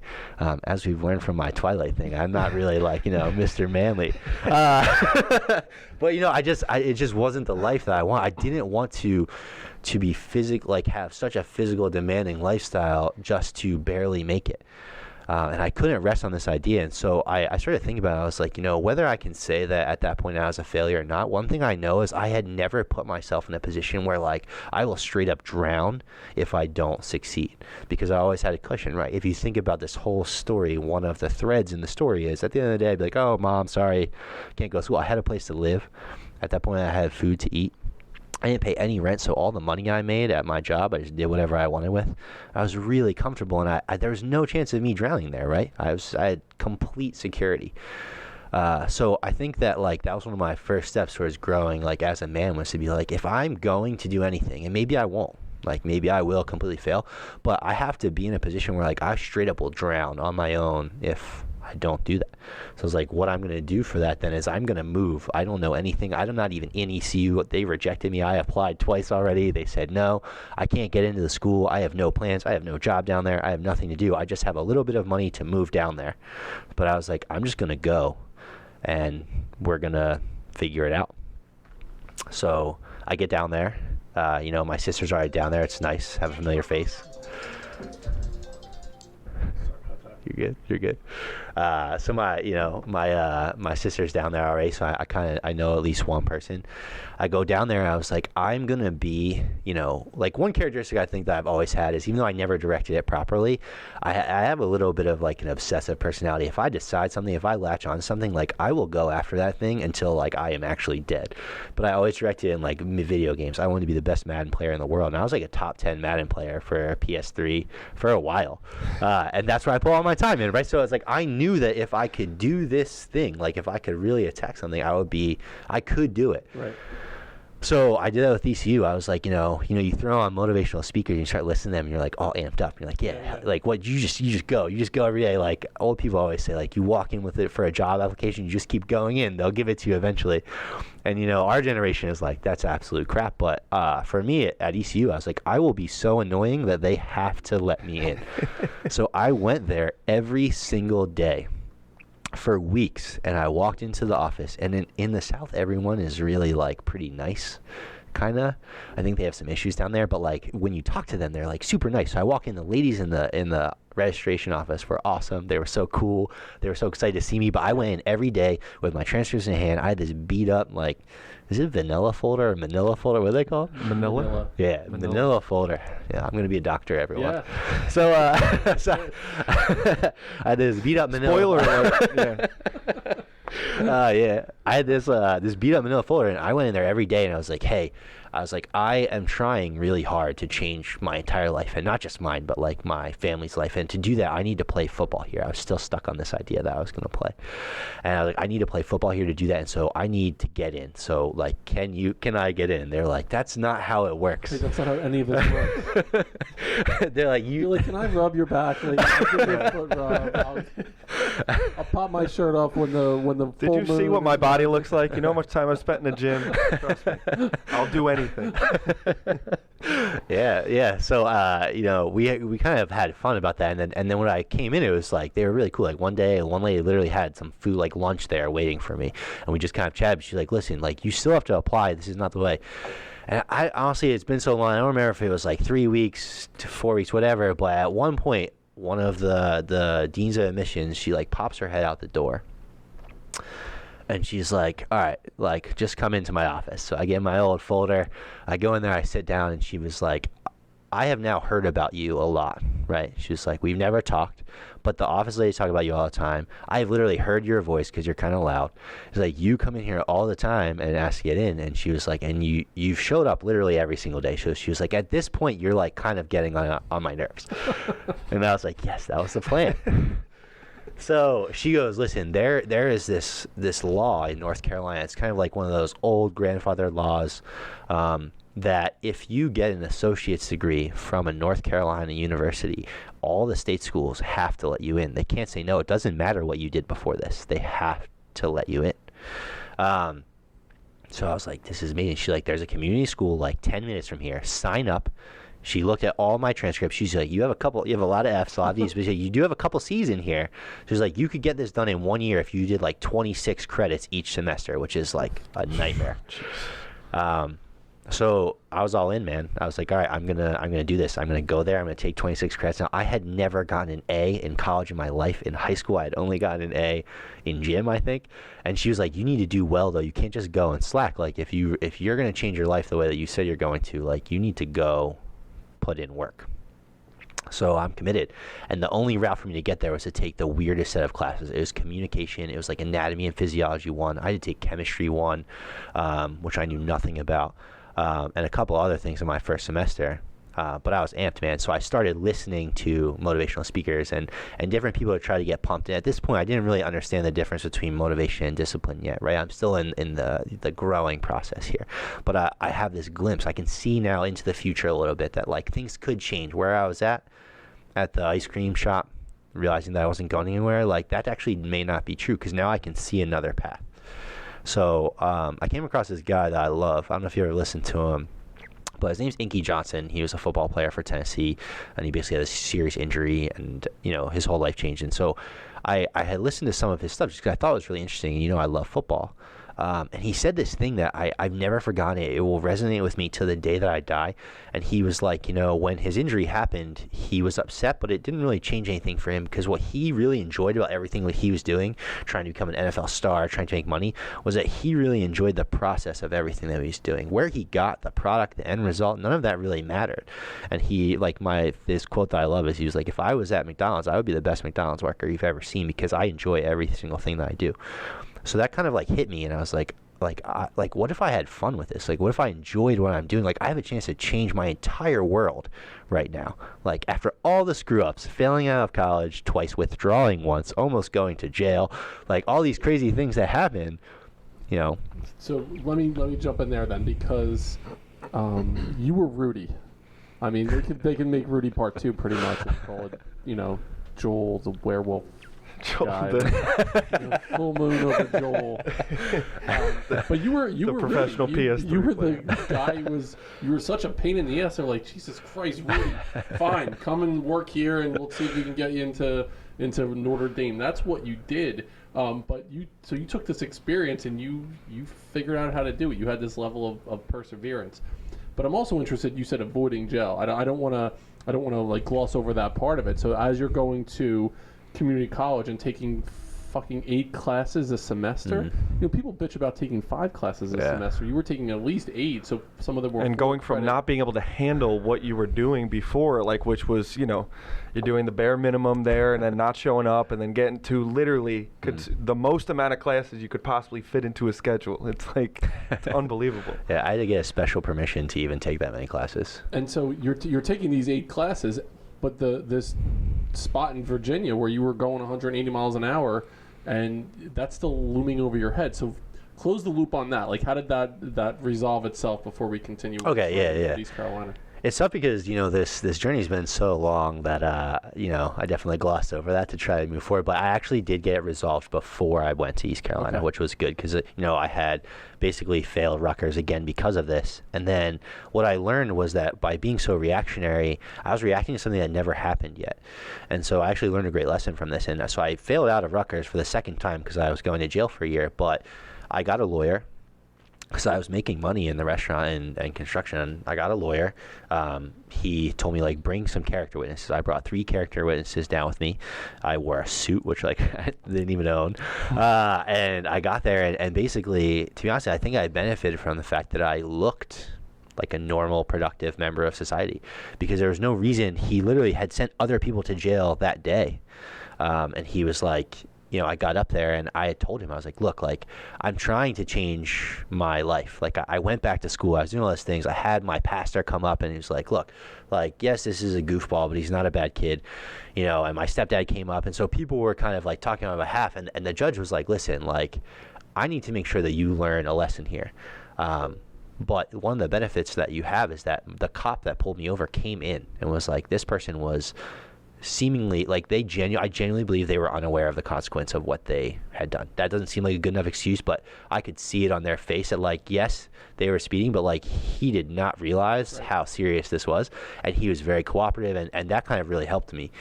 As we've learned from my Twilight thing, I'm not really like, you know, Mr. Manly. But, you know, it just wasn't the life that I want. I didn't want to be have such a physical demanding lifestyle just to barely make it. And I couldn't rest on this idea. And so I started thinking about it. I was like, you know, whether I can say that at that point I was a failure or not, one thing I know is I had never put myself in a position where like I will straight up drown if I don't succeed, because I always had a cushion, right? If you think about this whole story, one of the threads in the story is at the end of the day, I'd be like, oh, Mom, sorry, can't go to school. I had a place to live. At that point, I had food to eat. I didn't pay any rent, so all the money I made at my job, I just did whatever I wanted with. I was really comfortable, and there was no chance of me drowning there, right? I had complete security. So I think that like that was one of my first steps towards growing, like as a man, was to be like, if I'm going to do anything, and maybe I won't, like maybe I will completely fail, but I have to be in a position where like I straight up will drown on my own if I don't do that. So I was like, what I'm going to do for that then is I'm going to move. I don't know anything. I'm not even in ECU. They rejected me. I applied twice already. They said, no, I can't get into the school. I have no plans. I have no job down there. I have nothing to do. I just have a little bit of money to move down there. But I was like, I'm just going to go and we're going to figure it out. So I get down there. You know, my sister's already down there. It's nice. Have a familiar face. You're good. So my sister's down there already, so I know at least one person. I go down there and I was like, I'm gonna be, you know, like one characteristic I think that I've always had is, even though I never directed it properly, I have a little bit of like an obsessive personality. If I decide something, if I latch on something, like I will go after that thing until like I am actually dead. But I always directed in like video games. I wanted to be the best Madden player in the world, and I was like a top 10 Madden player for PS3 for a while, and that's where I put all my time in, right? So it's like I knew that if I could do this thing, like if I could really attack something, I could do it. Right. So I did that with ECU. I was like, you you throw on motivational speakers and you start listening to them and you're like all amped up. You're like, yeah. Like what, you just go every day. Like old people always say, like you walk in with it for a job application, you just keep going in, they'll give it to you eventually. And our generation is like, that's absolute crap. But for me at ECU, I was like, I will be so annoying that they have to let me in. So I went there every single day for weeks, and I walked into the office, and in the South, everyone is really like pretty nice, kind of. I think they have some issues down there, but like when you talk to them, they're like super nice. So I walk in, the ladies in the registration office were awesome. They were so cool. They were so excited to see me. But I went in every day with my transcripts in hand. I had this beat up, like, is it vanilla folder or manila folder? What are they called? Manila. Yeah, manila folder. Yeah, I'm gonna be a doctor, everyone. Yeah. So, I had this beat up manila. Spoiler alert. Yeah. Yeah, I had this beat up manila folder, and I went in there every day, and I was like, hey, I am trying really hard to change my entire life, and not just mine, but like my family's life. And to do that, I need to play football here. I was still stuck on this idea that I was going to play, and I was like, I need to play football here to do that. And so I need to get in. So like, can I get in? They're like, that's not how it works. Hey, that's not how any of this works. They're like, You're like, can I rub your back? Like, I'll give you a foot rub. I'll pop my shirt off when the Did you see what my body looks like? You know how much time I've spent in the gym? Trust me. I'll do anything. Yeah. So, we kind of had fun about that. And then when I came in, it was like, they were really cool. Like one day, one lady literally had some food, like lunch there waiting for me. And we just kind of chatted. She's like, listen, like you still have to apply. This is not the way. And I honestly, it's been so long. I don't remember if it was like 3 weeks to 4 weeks, whatever. But at one point, one of the deans of admissions, she like pops her head out the door. And she's like, all right, like, just come into my office. So I get my old folder. I go in there, I sit down, and she was like, I have now heard about you a lot, right? She was like, we've never talked, but the office ladies talk about you all the time. I've literally heard your voice because you're kind of loud. It's like, you come in here all the time and ask to get in. And she was like, and you've showed up literally every single day. So she was like, at this point, you're like kind of getting on my nerves. And I was like, yes, that was the plan. So she goes, listen, there is this law in North Carolina. It's kind of like one of those old grandfathered laws that if you get an associate's degree from a North Carolina university, all the state schools have to let you in. They can't say no. It doesn't matter what you did before this. They have to let you in. So I was like, this is amazing. She's like, there's a community school like 10 minutes from here. Sign up. She looked at all my transcripts. She's like, you have a lot of F's, a lot of D's, but you do have a couple C's in here. She's like, you could get this done in 1 year if you did like 26 credits each semester, which is like a nightmare. So I was all in, man. I was like, all right, I'm gonna do this. I'm gonna go there. I'm gonna take 26 credits. Now, I had never gotten an A in college in my life. In high school, I had only gotten an A in gym, I think. And she was like, you need to do well, though. You can't just go and slack. Like if you're gonna change your life the way that you said you're going to, like you need to go put in work. So I'm committed. And the only route for me to get there was to take the weirdest set of classes. It was communication. It was like anatomy and physiology 1. I had to take chemistry 1, which I knew nothing about, and a couple other things in my first semester. But I was amped, man. So I started listening to motivational speakers and different people to try to get pumped. And at this point, I didn't really understand the difference between motivation and discipline yet, right? I'm still in the growing process here. But I have this glimpse. I can see now into the future a little bit that like things could change. Where I was at the ice cream shop, realizing that I wasn't going anywhere, like that actually may not be true because now I can see another path. So I came across this guy that I love. I don't know if you ever listened to him. But his name's Inky Johnson. He was a football player for Tennessee, and he basically had a serious injury, and his whole life changed. And so I had listened to some of his stuff just because I thought it was really interesting. And I love football. And he said this thing that I've never forgotten. It will resonate with me to the day that I die. And he was like, when his injury happened, he was upset, but it didn't really change anything for him because what he really enjoyed about everything that he was doing, trying to become an NFL star, trying to make money, was that he really enjoyed the process of everything that he was doing. Where he got the product, the end result, none of that really mattered. And he, like this quote that I love is he was like, if I was at McDonald's, I would be the best McDonald's worker you've ever seen because I enjoy every single thing that I do. So that kind of like hit me, and I was like, what if I had fun with this? Like, what if I enjoyed what I'm doing? Like, I have a chance to change my entire world right now. Like, after all the screw-ups, failing out of college twice, withdrawing once, almost going to jail, like all these crazy things that happen, So let me jump in there then because you were Rudy. I mean, they can make Rudy Part 2 pretty much and call it, Joel the werewolf. Full moon over Joel. But you were professional Rudy. PS3 You were the guy you were such a pain in the ass. They're like, Jesus Christ, Rudy, fine, come and work here, and we'll see if we can get you into Notre Dame. That's what you did. But you took this experience and you figured out how to do it. You had this level of perseverance. But I'm also interested. You said avoiding jail. I don't want to like gloss over that part of it. So as you're going to community college and taking fucking 8 classes a semester, people bitch about taking 5 classes a semester. You were taking at least 8, so some of them were. And going from not being able to handle what you were doing before, like which was, you're doing the bare minimum there, and then not showing up, and then getting to literally the most amount of classes you could possibly fit into a schedule. It's like it's unbelievable. Yeah, I had to get a special permission to even take that many classes. And so you're taking these 8 classes, but this spot in Virginia where you were going 180 miles an hour, and that's still looming over your head. So close the loop on that. Like, how did that resolve itself before we continue with East Carolina? It's tough because, this journey's been so long that, I definitely glossed over that to try to move forward. But I actually did get it resolved before I went to East Carolina, which was good because, I had basically failed Rutgers again because of this. And then what I learned was that by being so reactionary, I was reacting to something that never happened yet. And so I actually learned a great lesson from this. And so I failed out of Rutgers for the second time because I was going to jail for a year. But I got a lawyer. Because I was making money in the restaurant and construction. I got a lawyer. He told me, bring some character witnesses. I brought 3 character witnesses down with me. I wore a suit, which, I didn't even own. And I got there, and basically, to be honest, I think I benefited from the fact that I looked like a normal, productive member of society. Because there was no reason. He literally had sent other people to jail that day. And he was like... I got up there and I had told him, I was like, look, I'm trying to change my life. I went back to school. I was doing all those things. I had my pastor come up and he was like, look, yes, this is a goofball, but he's not a bad kid. And my stepdad came up. And so people were kind of talking on my behalf. And the judge was like, listen, I need to make sure that you learn a lesson here. But one of the benefits that you have is that the cop that pulled me over came in and was like, this person was seemingly I genuinely believe they were unaware of the consequence of what they had done. That doesn't seem like a good enough excuse, but I could see it on their face that yes, they were speeding, but he did not realize how serious this was, and he was very cooperative, and that kind of really helped me.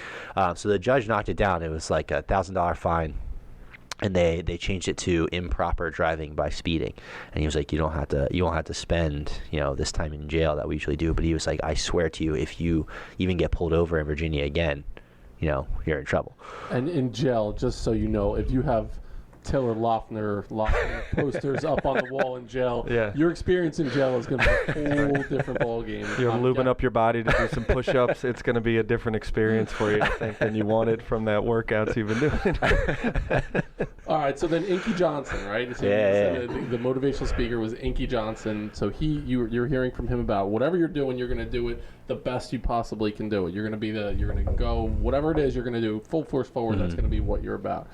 So the judge knocked it down. It was like a $1,000 fine. And they changed it to improper driving by speeding. And he was like, you don't have to spend, this time in jail that we usually do. But he was like, I swear to you, if you even get pulled over in Virginia again, you're in trouble. And in jail, just so you know, if you have Taylor Loeffner posters up on the wall in jail, your experience in jail is going to be a whole different ballgame. You're lubing up your body to do some push-ups. It's going to be a different experience for you, I think, than you wanted from that workouts you've been doing. All right, so then Inky Johnson, right? So the motivational speaker was Inky Johnson. So you're hearing from him about whatever you're doing, you're going to do it the best you possibly can do it. You're going to go whatever it is you're going to do full force forward. That's going to be what you're about.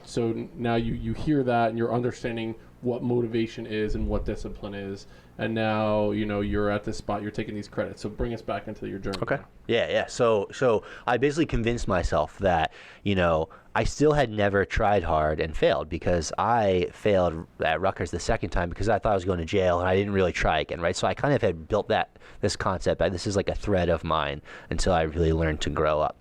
So now you hear that and you're understanding what motivation is and what discipline is, and now you're at this spot, you're taking these credits. So bring us back into your journey. Okay. Yeah. So I basically convinced myself that I still had never tried hard and failed, because I failed at Rutgers the second time because I thought I was going to jail and I didn't really try again, right? So I kind of had built this concept. This is like a thread of mine until I really learned to grow up.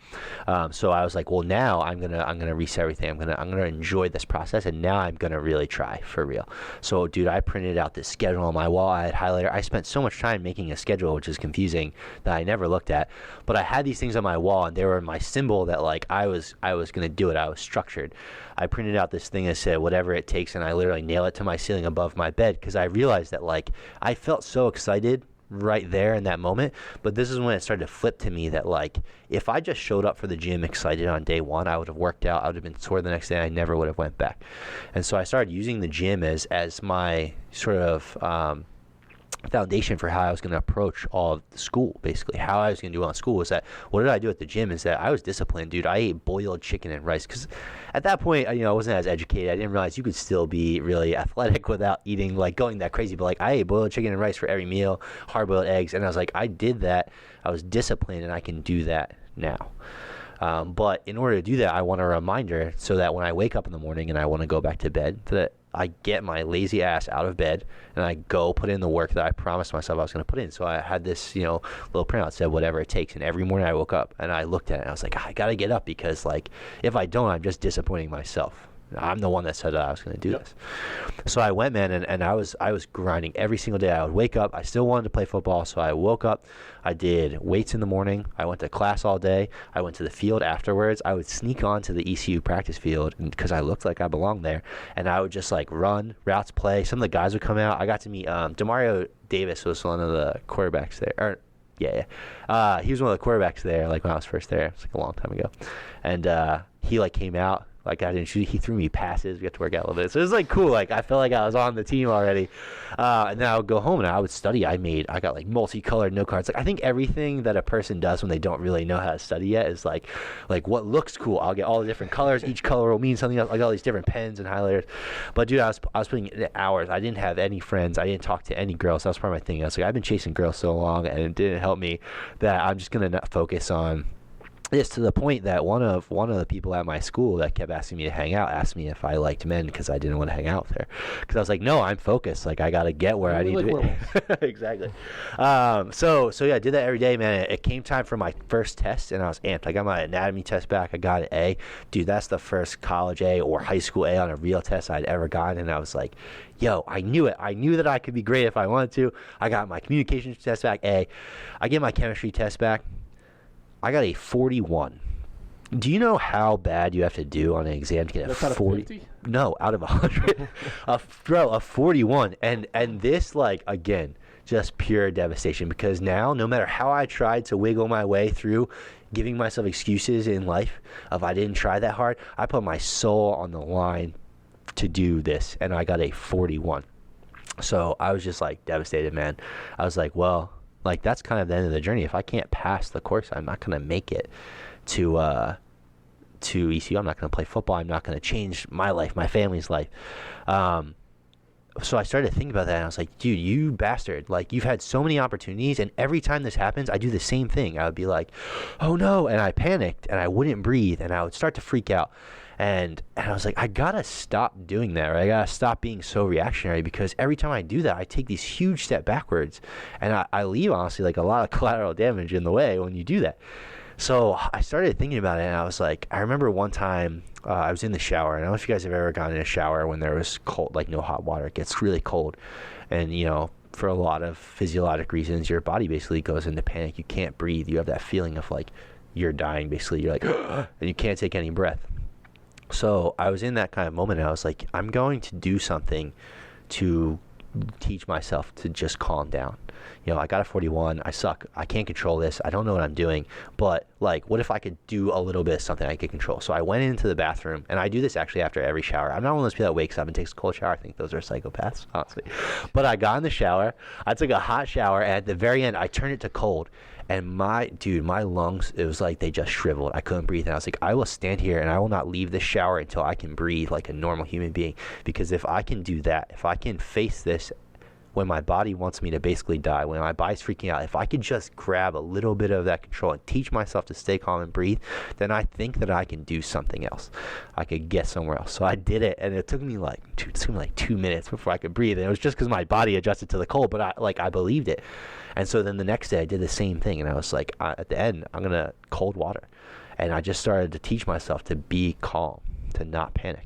So I was like, well, now I'm gonna reset everything. I'm gonna enjoy this process, and now I'm gonna really try for real. So, dude, I printed out this schedule on my wall. I had highlighter. I spent so much time making a schedule, which is confusing, that I never looked at. But I had these things on my wall, and they were my symbol that I was gonna do it. I was structured. I printed out this thing that said whatever it takes, and I literally nail it to my ceiling above my bed, because I realized that I felt so excited right there in that moment. But this is when it started to flip to me that if I just showed up for the gym excited on day one, I would have worked out, I would have been sore the next day, I never would have went back. And so I started using the gym as my sort of foundation for how I was going to approach all of the school. Basically, how I was going to do well in school was that what did I do at the gym is that I was disciplined, dude. I ate boiled chicken and rice, because at that point, I wasn't as educated. I didn't realize you could still be really athletic without eating, going that crazy. But I ate boiled chicken and rice for every meal, hard-boiled eggs, and I was like, I did that. I was disciplined, and I can do that now. But in order to do that, I want a reminder so that when I wake up in the morning and I want to go back to bed, that I get my lazy ass out of bed and I go put in the work that I promised myself I was going to put in. So I had this, little printout that said whatever it takes. And every morning I woke up and I looked at it and I was like, I got to get up, because if I don't, I'm just disappointing myself. I'm the one that said I was going to do this. So I went, man, and I was grinding every single day. I would wake up. I still wanted to play football, so I woke up. I did weights in the morning. I went to class all day. I went to the field afterwards. I would sneak on to the ECU practice field because I looked like I belonged there, and I would just like run routes, play. Some of the guys would come out. I got to meet Demario Davis was one of the quarterbacks there. He was one of the quarterbacks there, like when I was first there. It's like a long time ago, and he like came out. Like I didn't shoot. He threw me passes. We got to work out a little bit. So it was like cool. Like I felt like I was on the team already. And then I would go home and I would study. I got like multicolored note cards. Like I think everything that a person does when they don't really know how to study yet is like what looks cool. I'll get all the different colors. Each color will mean something else. I got all these different pens and highlighters. But dude, I was putting in hours. I didn't have any friends. I didn't talk to any girls. That was part of my thing. I was like, I've been chasing girls so long, and it didn't help me that I'm just gonna not focus on. It's to the point that one of the people at my school that kept asking me to hang out asked me if I liked men because I didn't want to hang out there. Because I was like, no, I'm focused. Like I got to get where I need to be. Exactly. So yeah, I did that every day, man. It came time for my first test, and I was amped. I got my anatomy test back. I got an A. Dude, that's the first college A or high school A on a real test I'd ever gotten, and I was like, yo, I knew it. I knew that I could be great if I wanted to. I got my communications test back, A. I get my chemistry test back. I got a 41. Do you know how bad you have to do on an exam to get a 40? 50? No, out of 100. A 41. And this, like, again, just pure devastation. Because now, no matter how I tried to wiggle my way through giving myself excuses in life if I didn't try that hard, I put my soul on the line to do this. And I got a 41. So I was just, like, devastated, man. I was like, well, like that's kind of the end of the journey. If I can't pass the course, I'm not going to make it to ECU. I'm not going to play football. I'm not going to change my life, my family's life. So I started thinking about that, and I was like, dude, you bastard. Like, you've had so many opportunities, and every time this happens, I do the same thing. I would be like, oh, no, and I panicked, and I wouldn't breathe, and I would start to freak out. And I was like, I got to stop doing that, right? I got to stop being so reactionary, because every time I do that, I take these huge step backwards, and I leave, honestly, like a lot of collateral damage in the way when you do that. So I started thinking about it, and I was like, I remember one time I was in the shower, and I don't know if you guys have ever gone in a shower when there was cold, like no hot water. It gets really cold, and you know, for a lot of physiologic reasons, your body basically goes into panic. You can't breathe. You have that feeling of like you're dying, basically. You're like, and you can't take any breath. So I was in that kind of moment, and I was like, I'm going to do something to teach myself to just calm down. You know, I got a 41. I suck. I can't control this. I don't know what I'm doing. But, like, what if I could do a little bit of something I could control? So I went into the bathroom, and I do this actually after every shower. I'm not one of those people that wakes up and takes a cold shower. I think those are psychopaths, honestly. But I got in the shower. I took a hot shower, and at the very end, I turned it to cold. And my lungs, it was like they just shriveled. I couldn't breathe. And I was like, I will stand here and I will not leave this shower until I can breathe like a normal human being. Because if I can do that, if I can face this when my body wants me to basically die, when my body's freaking out, if I could just grab a little bit of that control and teach myself to stay calm and breathe, then I think that I can do something else. I could get somewhere else. So I did it, and it took me like 2 minutes before I could breathe. And it was just because my body adjusted to the cold, but I believed it. And so then the next day I did the same thing, and I was like, at the end, I'm going to cold water. And I just started to teach myself to be calm, to not panic.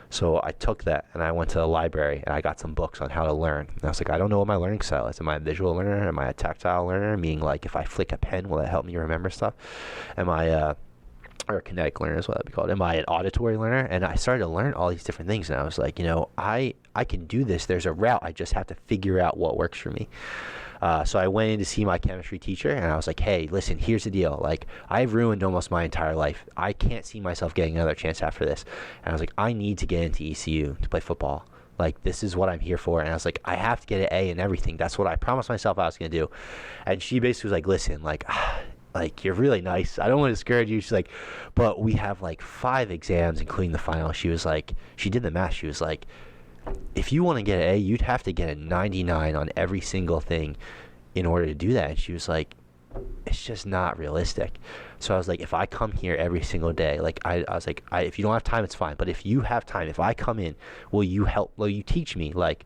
So I took that, and I went to the library, and I got some books on how to learn. And I was like, I don't know what my learning style is. Am I a visual learner? Am I a tactile learner? Meaning, like, if I flick a pen, will that help me remember stuff? Am I or a kinetic learner is what that'd be called. Am I an auditory learner? And I started to learn all these different things, and I was like, you know, I can do this. There's a route. I just have to figure out what works for me. So I went in to see my chemistry teacher, and I was like, hey, listen, here's the deal. Like, I've ruined almost my entire life. I can't see myself getting another chance after this. And I was like, I need to get into ECU to play football. Like, this is what I'm here for. And I was like, I have to get an A in everything. That's what I promised myself I was going to do. And she basically was like, listen, like, you're really nice. I don't want to discourage you. She's like, but we have like 5 exams, including the final. She was like, she did the math. She was like, if you want to get an A, you'd have to get a 99 on every single thing in order to do that. And she was like, it's just not realistic. So I was like, if I come here every single day, like I was like, if you don't have time, it's fine. But if you have time, if I come in, will you teach me? Like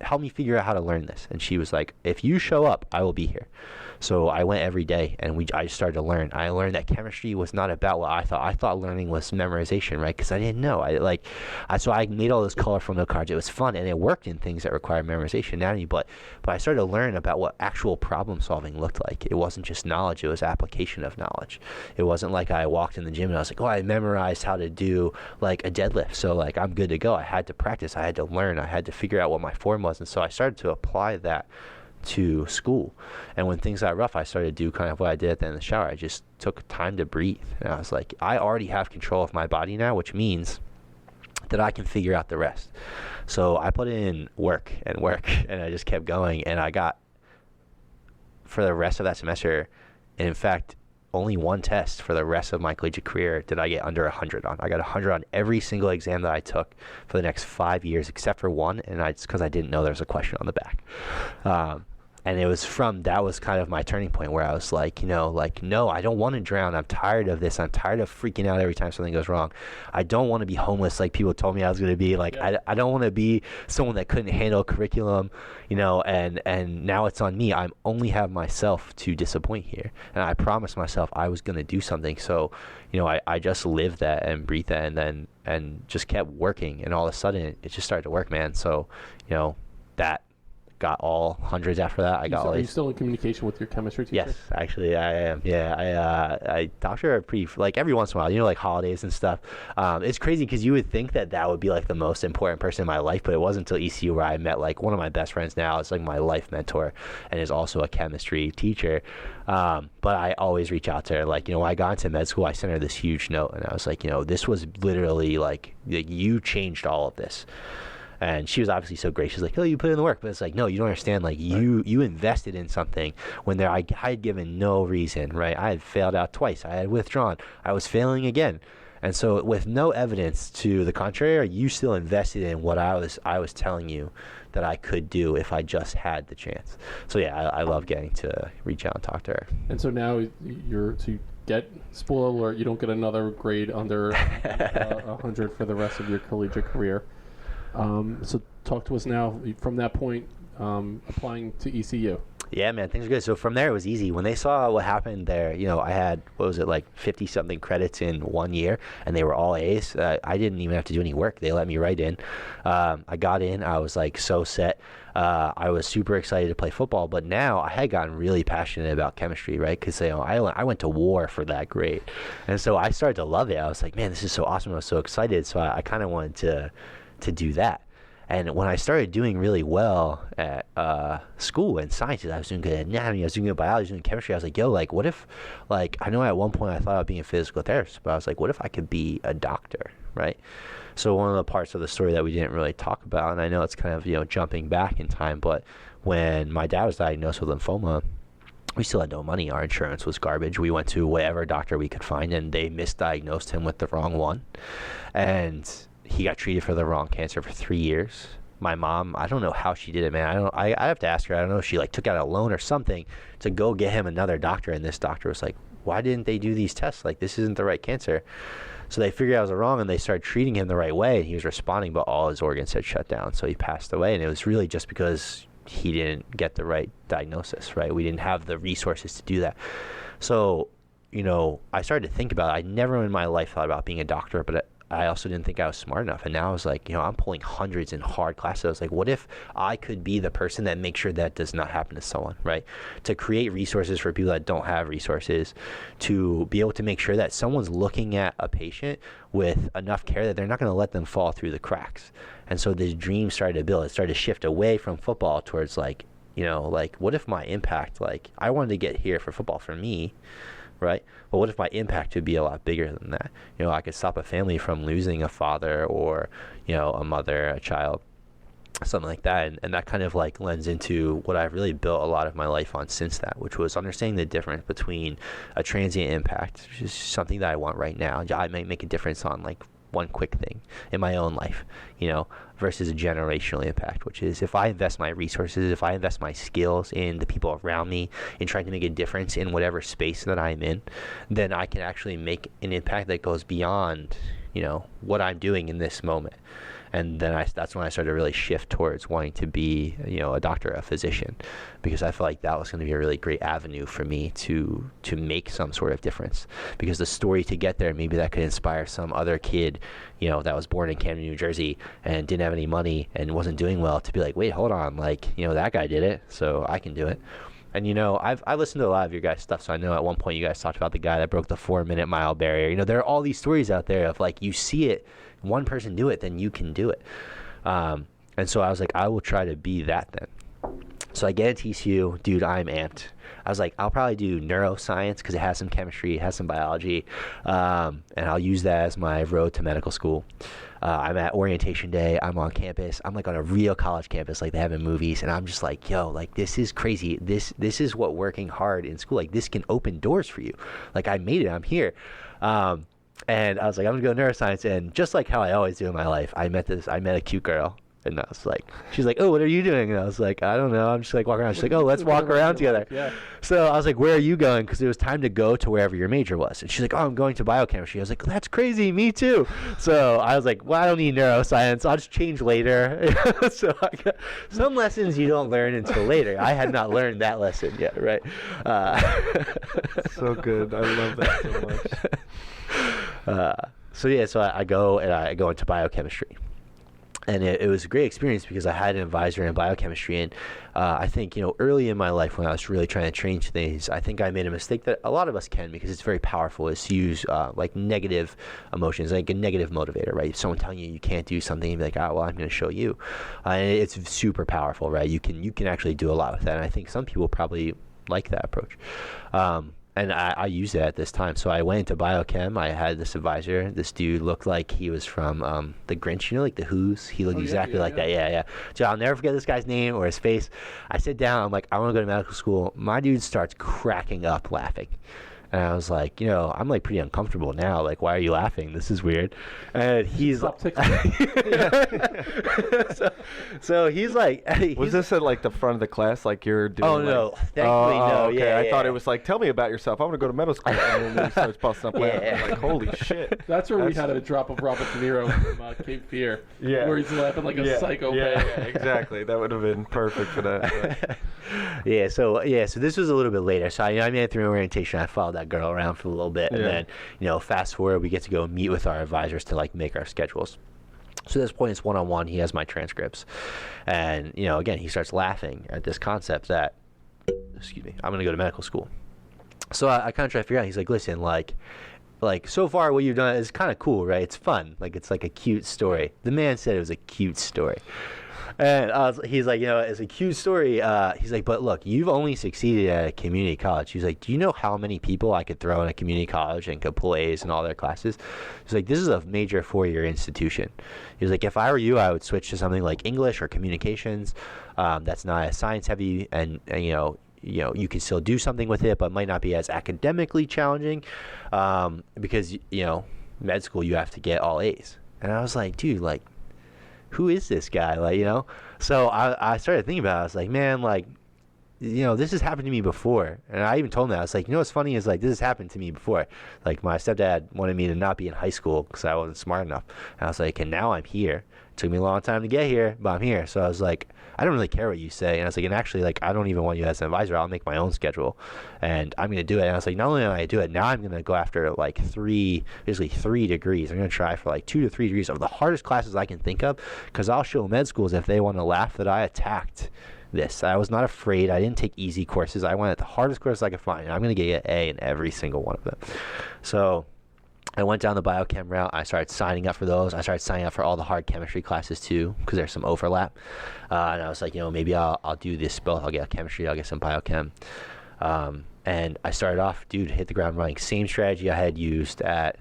help me figure out how to learn this. And she was like, if you show up, I will be here. So I went every day, and I started to learn. I learned that chemistry was not about what I thought. I thought learning was memorization, right? Because I didn't know. So I made all those colorful note cards. It was fun, and it worked in things that required memorization, anatomy. But I started to learn about what actual problem solving looked like. It wasn't just knowledge; it was application of knowledge. It wasn't like I walked in the gym and I was like, oh, I memorized how to do like a deadlift, so like I'm good to go. I had to practice. I had to learn. I had to figure out what my form was, and so I started to apply that to school. And when things got rough, I started to do kind of what I did at the end of the shower. I just took time to breathe, and I was like, I already have control of my body now, which means that I can figure out the rest. So I put in work, and I just kept going, and I got, for the rest of that semester, and in fact only one test for the rest of my collegiate career did I get under 100 on. I got 100 on every single exam that I took for the next 5 years, except for one, and it's because I didn't know there was a question on the back. And it was that was kind of my turning point, where I was like, no, I don't want to drown. I'm tired of this. I'm tired of freaking out every time something goes wrong. I don't want to be homeless like people told me I was going to be. Like, yeah. I don't want to be someone that couldn't handle curriculum, and now it's on me. I only have myself to disappoint here. And I promised myself I was going to do something. So, I just lived that and breathed that, and just kept working. And all of a sudden, it just started to work, man. So, that got all hundreds after that. Are you still in communication with your chemistry teacher? Yes, actually I am. Yeah, I talk to her pretty like every once in a while, like holidays and stuff. It's crazy because you would think that would be like the most important person in my life, but it wasn't until ECU where I met like one of my best friends now. It's like my life mentor and is also a chemistry teacher. But I always reach out to her. Like, when I got into med school, I sent her this huge note, and I was like, this was literally like you changed all of this. And she was obviously so great. She's like, oh, you put in the work. But it's like, no, you don't understand. Like, you invested in something when I had given no reason, right? I had failed out twice. I had withdrawn. I was failing again. And so with no evidence to the contrary, you still invested in what I was telling you that I could do if I just had the chance. So, yeah, I love getting to reach out and talk to her. And so now to get, spoiler alert, you don't get another grade under 100 for the rest of your collegiate career. So talk to us now from that point, applying to ECU. Yeah, man, things are good. So from there, it was easy. When they saw what happened there, I had, 50-something credits in 1 year, and they were all A's. I didn't even have to do any work. They let me right in. I got in. I was, so set. I was super excited to play football, but now I had gotten really passionate about chemistry, right? Because I went to war for that grade. And so I started to love it. I was like, man, this is so awesome. I was so excited. So I kind of wanted to do that. And when I started doing really well at school and sciences, I was doing good at anatomy, I was doing good at biology, I was doing chemistry. I was like, yo, what if, I know at one point I thought about being a physical therapist, but I was like, what if I could be a doctor, right? So one of the parts of the story that we didn't really talk about, and I know it's kind of, jumping back in time, but when my dad was diagnosed with lymphoma, we still had no money. Our insurance was garbage. We went to whatever doctor we could find, and they misdiagnosed him with the wrong one. And he got treated for the wrong cancer for 3 years. My mom, I don't know how she did it, man. I have to ask her. I don't know if she took out a loan or something to go get him another doctor. And this doctor was like, why didn't they do these tests? This isn't the right cancer. So they figured out it was wrong, and they started treating him the right way. And he was responding, but all his organs had shut down. So he passed away. And it was really just because he didn't get the right diagnosis, right? We didn't have the resources to do that. So, I started to think about it. I never in my life thought about being a doctor, but I also didn't think I was smart enough. And now I was like, I'm pulling hundreds in hard classes. I was like, what if I could be the person that makes sure that does not happen to someone, right? To create resources for people that don't have resources, to be able to make sure that someone's looking at a patient with enough care that they're not going to let them fall through the cracks. And so this dream started to build. It started to shift away from football towards what if my impact, I wanted to get here for football for me, right? But what if my impact would be a lot bigger than that? I could stop a family from losing a father or, a mother, a child, something like that. And that kind of lends into what I've really built a lot of my life on since that, which was understanding the difference between a transient impact, which is something that I want right now. I might make a difference on one quick thing in my own life, versus a generational impact, which is if I invest my resources, if I invest my skills in the people around me, in trying to make a difference in whatever space that I'm in, then I can actually make an impact that goes beyond, what I'm doing in this moment. And then that's when I started to really shift towards wanting to be, a doctor, a physician, because I felt like that was going to be a really great avenue for me to make some sort of difference. Because the story to get there, maybe that could inspire some other kid, that was born in Camden, New Jersey, and didn't have any money and wasn't doing well, to be like, wait, hold on, that guy did it, so I can do it. And I've listened to a lot of your guys' stuff, so I know at one point you guys talked about the guy that broke the 4-minute mile barrier. There are all these stories out there of you see it, one person do it, then you can do it. And so I was like, I will try to be that then. So I get at TCU, dude, I'm amped. I was like, I'll probably do neuroscience because it has some chemistry, it has some biology, and I'll use that as my road to medical school. I'm at orientation day. I'm on campus. I'm on a real college campus like they have in movies, and I'm just like, yo, this is crazy. This is what working hard in school, this can open doors for you. I made it. I'm here. And I was like, I'm gonna go neuroscience, and just like how I always do in my life, I met a cute girl. And I was like, she's like, oh, what are you doing? And I was like, I don't know. I'm just walking around. She's like, oh, let's walk around together. Yeah. So I was like, where are you going? Because it was time to go to wherever your major was. And she's like, oh, I'm going to biochemistry. I was like, that's crazy. Me too. So I was like, well, I don't need neuroscience. I'll just change later. So I got some lessons you don't learn until later. I had not learned that lesson yet, right? So good. I love that so much. So I go into biochemistry. And it was a great experience because I had an advisor in biochemistry. And I think, early in my life when I was really trying to change things, I think I made a mistake that a lot of us can, because it's very powerful, is to use negative emotions, like a negative motivator, right? If someone telling you can't do something, you'd be like, well, I'm going to show you. And it's super powerful, right? You can actually do a lot with that. And I think some people probably like that approach. And I used it at this time. So I went into biochem. I had this advisor. This dude looked like he was from The Grinch, the Who's. He looked exactly like that. Yeah. So I'll never forget this guy's name or his face. I sit down. I'm like, I want to go to medical school. My dude starts cracking up laughing. And I was like, I'm pretty uncomfortable now. Why are you laughing? This is weird. And he's like, so he's like, was this at the front of the class, you're doing? Oh no, thankfully no. Okay. Yeah, I thought it was tell me about yourself. I want to go to medical school. And then he starts busting up laughing. Yeah. I'm like, holy shit. That's where we had a drop of Robert De Niro from Cape Fear. Yeah. Where he's laughing like a psychopath. Yeah, exactly. That would have been perfect for that. So this was a little bit later. So I made it through orientation. I followed that girl around for a little bit, and then fast forward, we get to go meet with our advisors to make our schedules. So at this point, it's one-on-one. He has my transcripts, and again, he starts laughing at this concept that, I'm going to go to medical school. So I kind of try to figure out. He's like, listen, so far what you've done is kind of cool, right? It's fun, it's a cute story. The man said it was a cute story. And he's like, it's a cute story. He's like, but look, you've only succeeded at a community college. He's like, do you know how many people I could throw in a community college and could pull A's in all their classes? He's like, this is a major 4-year institution. He's like, if I were you, I would switch to something like English or communications. That's not as science heavy, and you can still do something with it, but might not be as academically challenging, because med school you have to get all A's. And I was like, dude, who is this guy? So I started thinking about it. I was like, man, this has happened to me before. And I even told him that. I was like, what's funny is this has happened to me before. My stepdad wanted me to not be in high school because I wasn't smart enough. And I was like, and now I'm here. It took me a long time to get here, but I'm here. So I was like, I don't really care what you say. And I was like, and actually, I don't even want you as an advisor. I'll make my own schedule, and I'm going to do it. And I was like, not only am I going to do it, now I'm going to go after 3 degrees. I'm going to try for 2 to 3 degrees of the hardest classes I can think of, because I'll show med schools if they want to laugh that I attacked this. I was not afraid. I didn't take easy courses. I went at the hardest courses I could find, and I'm going to get an A in every single one of them. So I went down the biochem route. I started signing up for those. I started signing up for all the hard chemistry classes too, because there's some overlap. And I was like, maybe I'll do this both. I'll get chemistry, I'll get some biochem. And I started off, hit the ground running. Same strategy I had used at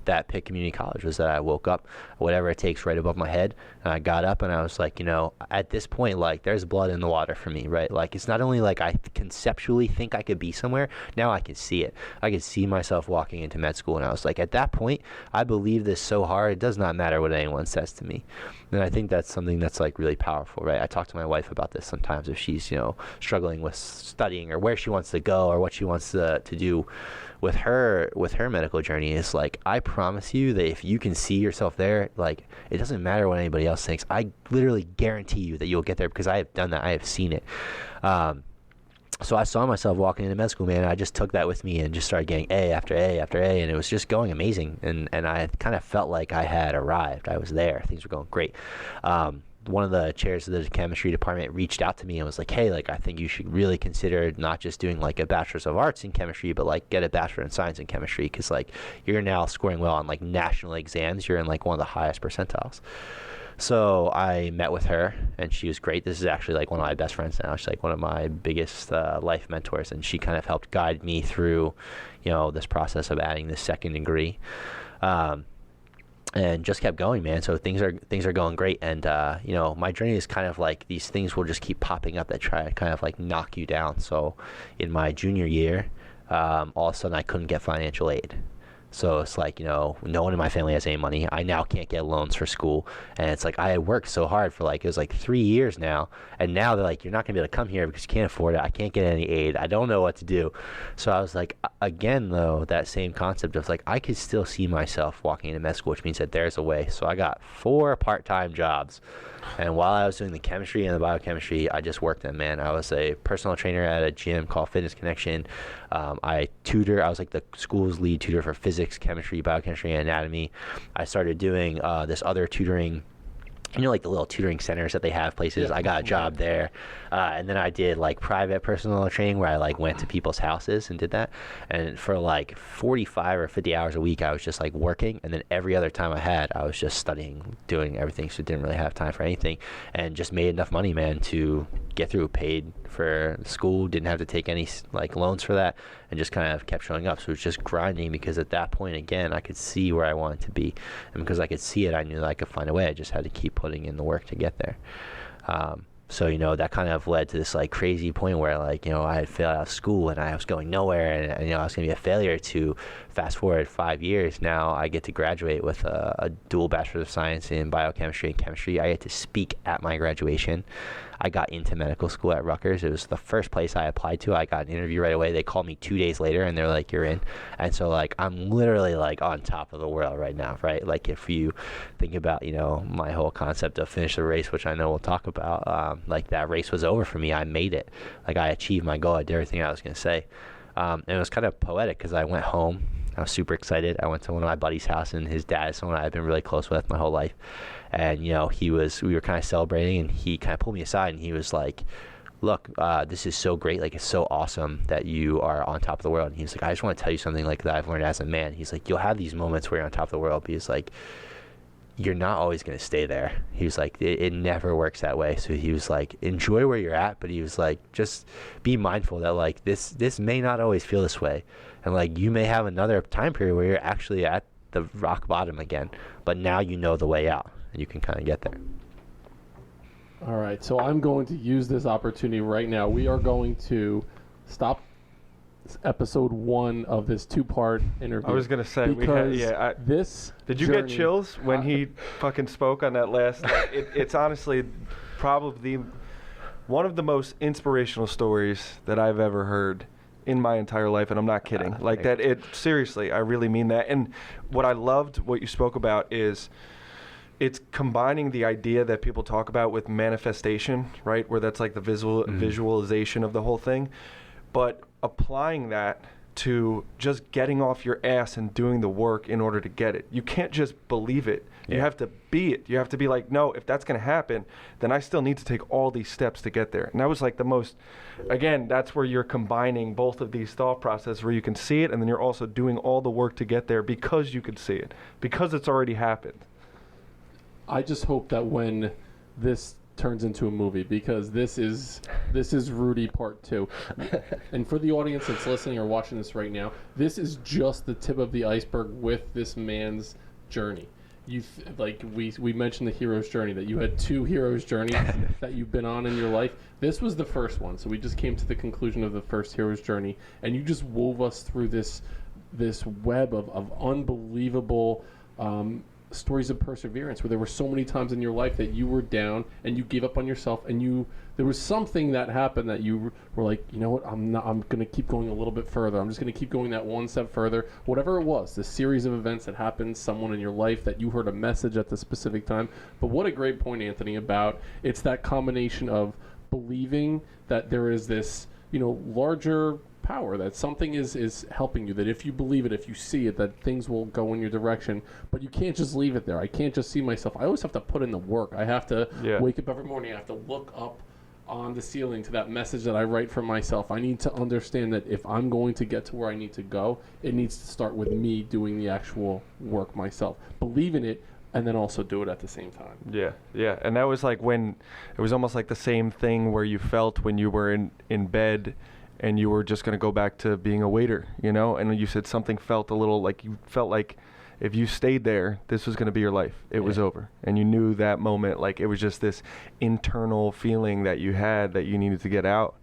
that Pitt Community College was that I woke up, whatever it takes, right above my head, and I got up and I was like, at this point, like, there's blood in the water for me, right? Like, it's not only like I conceptually think I could be somewhere, now I can see it. I could see myself walking into med school, and I was like, at that point, I believe this so hard, it does not matter what anyone says to me. And I think that's something that's like really powerful, right? I talk to my wife about this sometimes if she's, struggling with studying or where she wants to go or what she wants to do with her medical journey. Is like, I promise you that if you can see yourself there, like, it doesn't matter what anybody else thinks. I literally guarantee you that you'll get there, because I have done that. I have seen it. So I saw myself walking into med school, man. I just took that with me and just started getting A after A after A, and it was just going amazing. And I kind of felt like I had arrived. I was there. Things were going great. One of the chairs of the chemistry department reached out to me and was like, hey, like, I think you should really consider not just doing like a bachelor's of arts in chemistry, but like get a bachelor in science in chemistry, because like you're now scoring well on like national exams. You're in like one of the highest percentiles. So I met with her, and she was great. This is actually like one of my best friends now. She's like one of my biggest life mentors, and she kind of helped guide me through, this process of adding this second degree, and just kept going, man. So things are going great, and my journey is kind of like these things will just keep popping up that try to kind of like knock you down. So in my junior year, all of a sudden I couldn't get financial aid. So it's like, no one in my family has any money. I now can't get loans for school. And it's like, I had worked so hard for like, it was like 3 years now. And now they're like, you're not going to be able to come here because you can't afford it. I can't get any aid. I don't know what to do. So I was like, again, though, that same concept of like, I could still see myself walking into med school, which means that there's a way. So I got 4 part-time jobs. And while I was doing the chemistry and the biochemistry, I just worked them, man. I was a personal trainer at a gym called Fitness Connection. I was like the school's lead tutor for physics, chemistry, biochemistry, and anatomy. I started doing this other tutoring, like the little tutoring centers that they have places. I got a job there. And then I did like private personal training where I like went to people's houses and did that. And for like 45 or 50 hours a week, I was just like working. And then every other time I was just studying, doing everything. So didn't really have time for anything, and just made enough money, man, to get through, paid for school, didn't have to take any like loans for that, and just kind of kept showing up. So it was just grinding, because at that point, again, I could see where I wanted to be. And because I could see it, I knew that I could find a way. I just had to keep putting in the work to get there. So, that kind of led to this like crazy point where like, I had failed out of school and I was going nowhere, and I was going to be a failure. To fast forward 5 years, now I get to graduate with a dual Bachelor of Science in biochemistry and chemistry. I get to speak at my graduation. I got into medical school at Rutgers. It was the first place I applied to. I got an interview right away. They called me 2 days later and they're like, you're in. And so like, I'm literally like on top of the world right now, right? Like if you think about, my whole concept of finish the race, which I know we'll talk about, like that race was over for me. I made it. Like I achieved my goal. I did everything I was going to say. And it was kind of poetic because I went home. I was super excited. I went to one of my buddy's house, and his dad is someone I've been really close with my whole life. And, we were kind of celebrating, and he kind of pulled me aside, and he was like, look, this is so great. Like, it's so awesome that you are on top of the world. And he's like, I just want to tell you something like that I've learned as a man. He's like, you'll have these moments where you're on top of the world, but he's like, you're not always going to stay there. He was like, it never works that way. So he was like, enjoy where you're at, but he was like, just be mindful that like this may not always feel this way. And like, you may have another time period where you're actually at the rock bottom again, but now you know the way out and you can kind of get there. All right. So I'm going to use this opportunity right now. We are going to stop episode 1 of this 2-part interview. I was gonna say, this. Did you get chills when he fucking spoke on that last? Like, it's honestly probably one of the most inspirational stories that I've ever heard in my entire life, and I'm not kidding. Like that. Seriously, I really mean that. And what I loved, what you spoke about, is it's combining the idea that people talk about with manifestation, right? Where that's like the visualization of the whole thing, but applying that to just getting off your ass and doing the work in order to get it. You can't just believe it. You have to be it. You have to be like, no, if that's going to happen, then I still need to take all these steps to get there. And that was like the most, again, that's where you're combining both of these thought processes where you can see it and then you're also doing all the work to get there because you can see it, because it's already happened. I just hope that when this turns into a movie, because this is Rudy Part 2. And for the audience that's listening or watching this right now, this is just the tip of the iceberg with this man's journey. We mentioned the hero's journey, that you had 2 hero's journeys that you've been on in your life. This was the first one, so we just came to the conclusion of the first hero's journey, and you just wove us through this web of unbelievable stories of perseverance, where there were so many times in your life that you were down and you gave up on yourself, and there was something that happened that you were like, you know what, I'm going to keep going a little bit further. I'm just going to keep going that one step further. Whatever it was, the series of events that happened, someone in your life that you heard a message at the specific time. But what a great point, Anthony, about it's that combination of believing that there is this, larger power, that something is helping you, that if you believe it, if you see it, that things will go in your direction. But you can't just leave it there. I can't just see myself. I always have to put in the work. I have to wake up every morning. I have to look up on the ceiling to that message that I write for myself. I need to understand that if I'm going to get to where I need to go, it needs to start with me doing the actual work myself. Believe in it, and then also do it at the same time. Yeah. And that was like when it was almost like the same thing where you felt when you were in bed and you were just going to go back to being a waiter, and you said something felt a little like, you felt like if you stayed there, this was going to be your life. It was over. And you knew that moment, like it was just this internal feeling that you had that you needed to get out.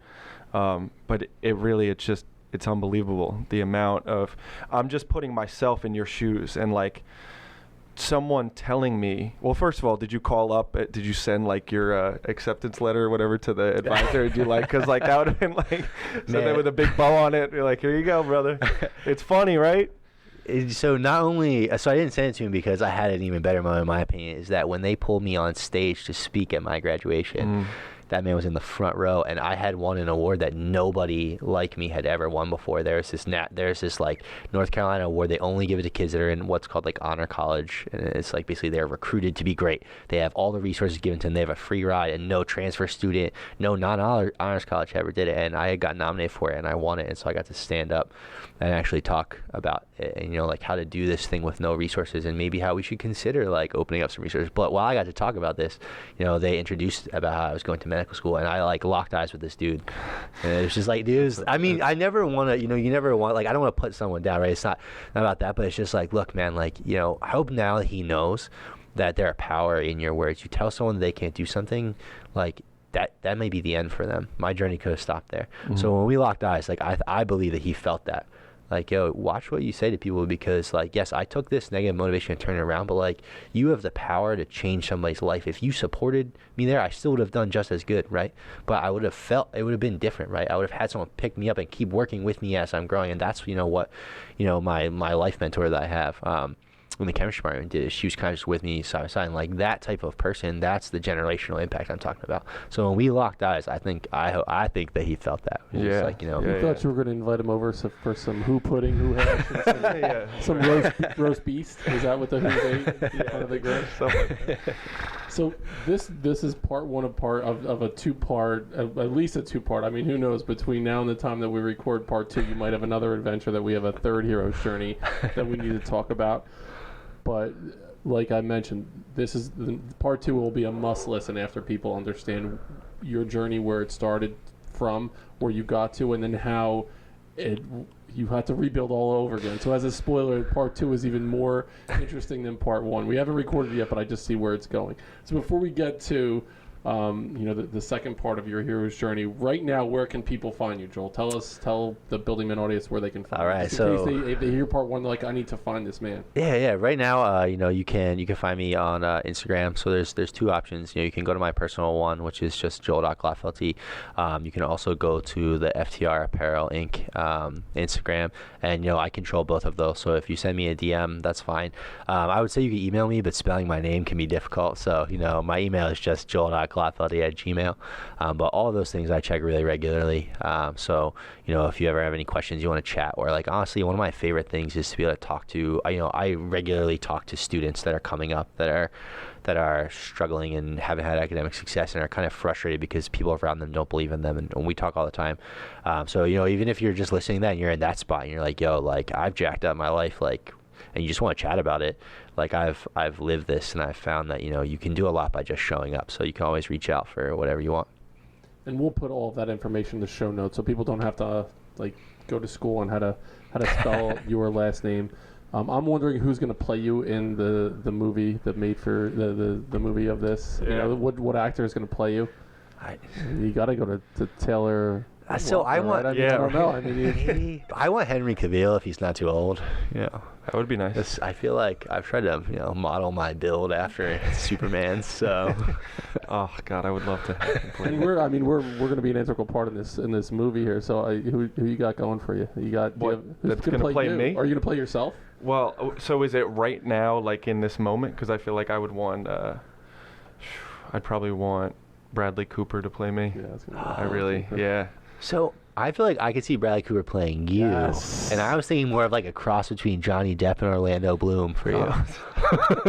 But it's unbelievable. The amount of, I'm just putting myself in your shoes, and like, someone telling me, well, first of all, did you call up, did you send like your acceptance letter or whatever to the advisor? Did you because like that would have been like something with a big bow on it? You're like, here you go, brother. It's funny, right? So I didn't send it to him because I had an even better moment, in my opinion, is that when they pulled me on stage to speak at my graduation, that man was in the front row, and I had won an award that nobody like me had ever won before. There's this like North Carolina award. They only give it to kids that are in what's called like honor college, and it's like basically they're recruited to be great. They have all the resources given to them. They have a free ride, and no transfer student, no non-honors college ever did it. And I got nominated for it, and I won it, and so I got to stand up and actually talk about it, and like how to do this thing with no resources, and maybe how we should consider like opening up some resources. But while I got to talk about this, they introduced about how I was going to medical school, and I like locked eyes with this dude, and it was just like, dude, I mean, I never want to, you never want, like, I don't want to put someone down, right? It's not about that, but it's just like, look, man, like, I hope now that he knows that there are power in your words. You tell someone they can't do something, like that may be the end for them. My journey could have stopped there. So when we locked eyes, like I believe that he felt that. Like, yo, watch what you say to people, because, like, yes, I took this negative motivation and turned it around, but, like, you have the power to change somebody's life. If you supported me there, I still would have done just as good, right? But I would have felt, it would have been different, right? I would have had someone pick me up and keep working with me as I'm growing, and that's, what, my life mentor that I have, in the chemistry department did. She was kind of just with me side by side, and like that type of person, that's the generational impact I'm talking about. So when we locked eyes, I think that he felt that. You thought you were going to invite him over for some who pudding, who hash, some roast beast. Is that what the who ate? Part of the grill? So this is part one of a two-part, at least a two-part. I mean, who knows? Between now and the time that we record part 2, you might have another adventure that we have a third hero's journey that we need to talk about. But like I mentioned, part 2 will be a must listen after people understand your journey, where it started from, where you got to, and then how you had to rebuild all over again. So as a spoiler, part 2 is even more interesting than part 1. We haven't recorded it yet, but I just see where it's going. So before we get to the second part of your hero's journey, right now, where can people find you, Joel? Tell the Building Men audience where they can find you. All right, so if they hear part 1, they're like, I need to find this man. Yeah. Right now, you can find me on Instagram. So there's 2 options. You can go to my personal one, which is just Joel.Glotfelty. You can also go to the FTR Apparel Inc. Instagram, and I control both of those. So if you send me a DM, that's fine. I would say you can email me, but spelling my name can be difficult. So my email is just Joel.Glotfelty@gmail. But all of those things I check really regularly. So if you ever have any questions, you want to chat, or like honestly, one of my favorite things is to be able to talk to. I regularly talk to students that are coming up that are struggling and haven't had academic success and are kind of frustrated because people around them don't believe in them, and we talk all the time. So even if you're just listening to that and you're in that spot and you're like, yo, like I've jacked up my life, like and you just want to chat about it, like I've lived this, and I've found that, you can do a lot by just showing up. So you can always reach out for whatever you want. And we'll put all of that information in the show notes so people don't have to go to school on how to spell your last name. I'm wondering who's going to play you in the movie that made for the movie of this. Yeah. What actor is going to play you? You got to go to Taylor. So I want. Right? I don't know. I mean, Maybe I want Henry Cavill if he's not too old. Yeah, that would be nice. I feel like I've tried to model my build after Superman. So. Oh God, I would love to have him play. and we're going to be an integral part in this movie here. So who you got going for you? You got that's going to play me? Are you going to play yourself? Well, so is it right now, like in this moment? Because I feel like I would want. I'd probably want Bradley Cooper to play me. Yeah, that's I really, yeah. So I feel like I could see Bradley Cooper playing you, and I was thinking more of like a cross between Johnny Depp and Orlando Bloom for you.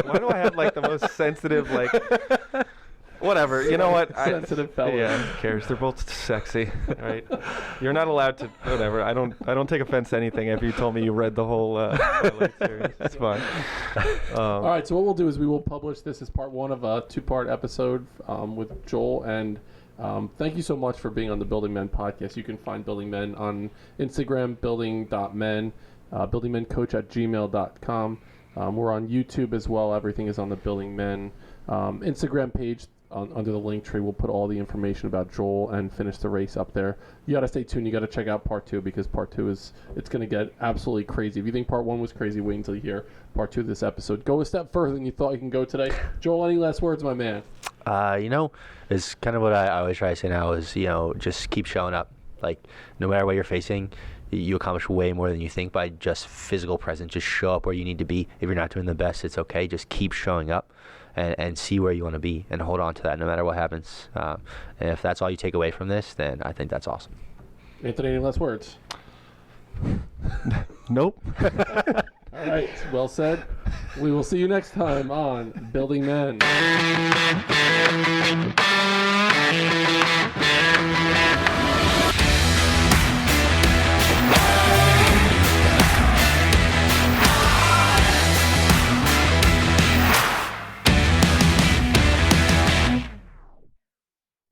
Why do I have like the most sensitive like? Whatever, you know what? Sensitive fella. Yeah, who cares? They're both sexy, right? You're not allowed to. Whatever. I don't take offense to anything. If you told me you read the whole Twilight series, it's fine. All right. So what we'll do is we will publish this as part one of a 2-part episode with Joel. And thank you so much for being on the Building Men podcast. You can find Building Men on Instagram, building.men, buildingmencoach@gmail.com. We're on YouTube as well. Everything is on the Building Men Instagram page. Under the link tree, we'll put all the information about Joel and Finish the Race up there. You got to stay tuned. You got to check out part 2 because part 2 it's going to get absolutely crazy. If you think part 1 was crazy, wait until you hear part 2 of this episode. Go a step further than you thought you can go today. Joel, any last words, my man? It's kind of what I always try to say now is, just keep showing up. Like, no matter what you're facing, you accomplish way more than you think by just physical presence. Just show up where you need to be. If you're not doing the best, it's okay. Just keep showing up. And see where you want to be and hold on to that no matter what happens. And if that's all you take away from this, then I think that's awesome. Anthony, any last words? Nope. All right, well said. We will see you next time on Building Men.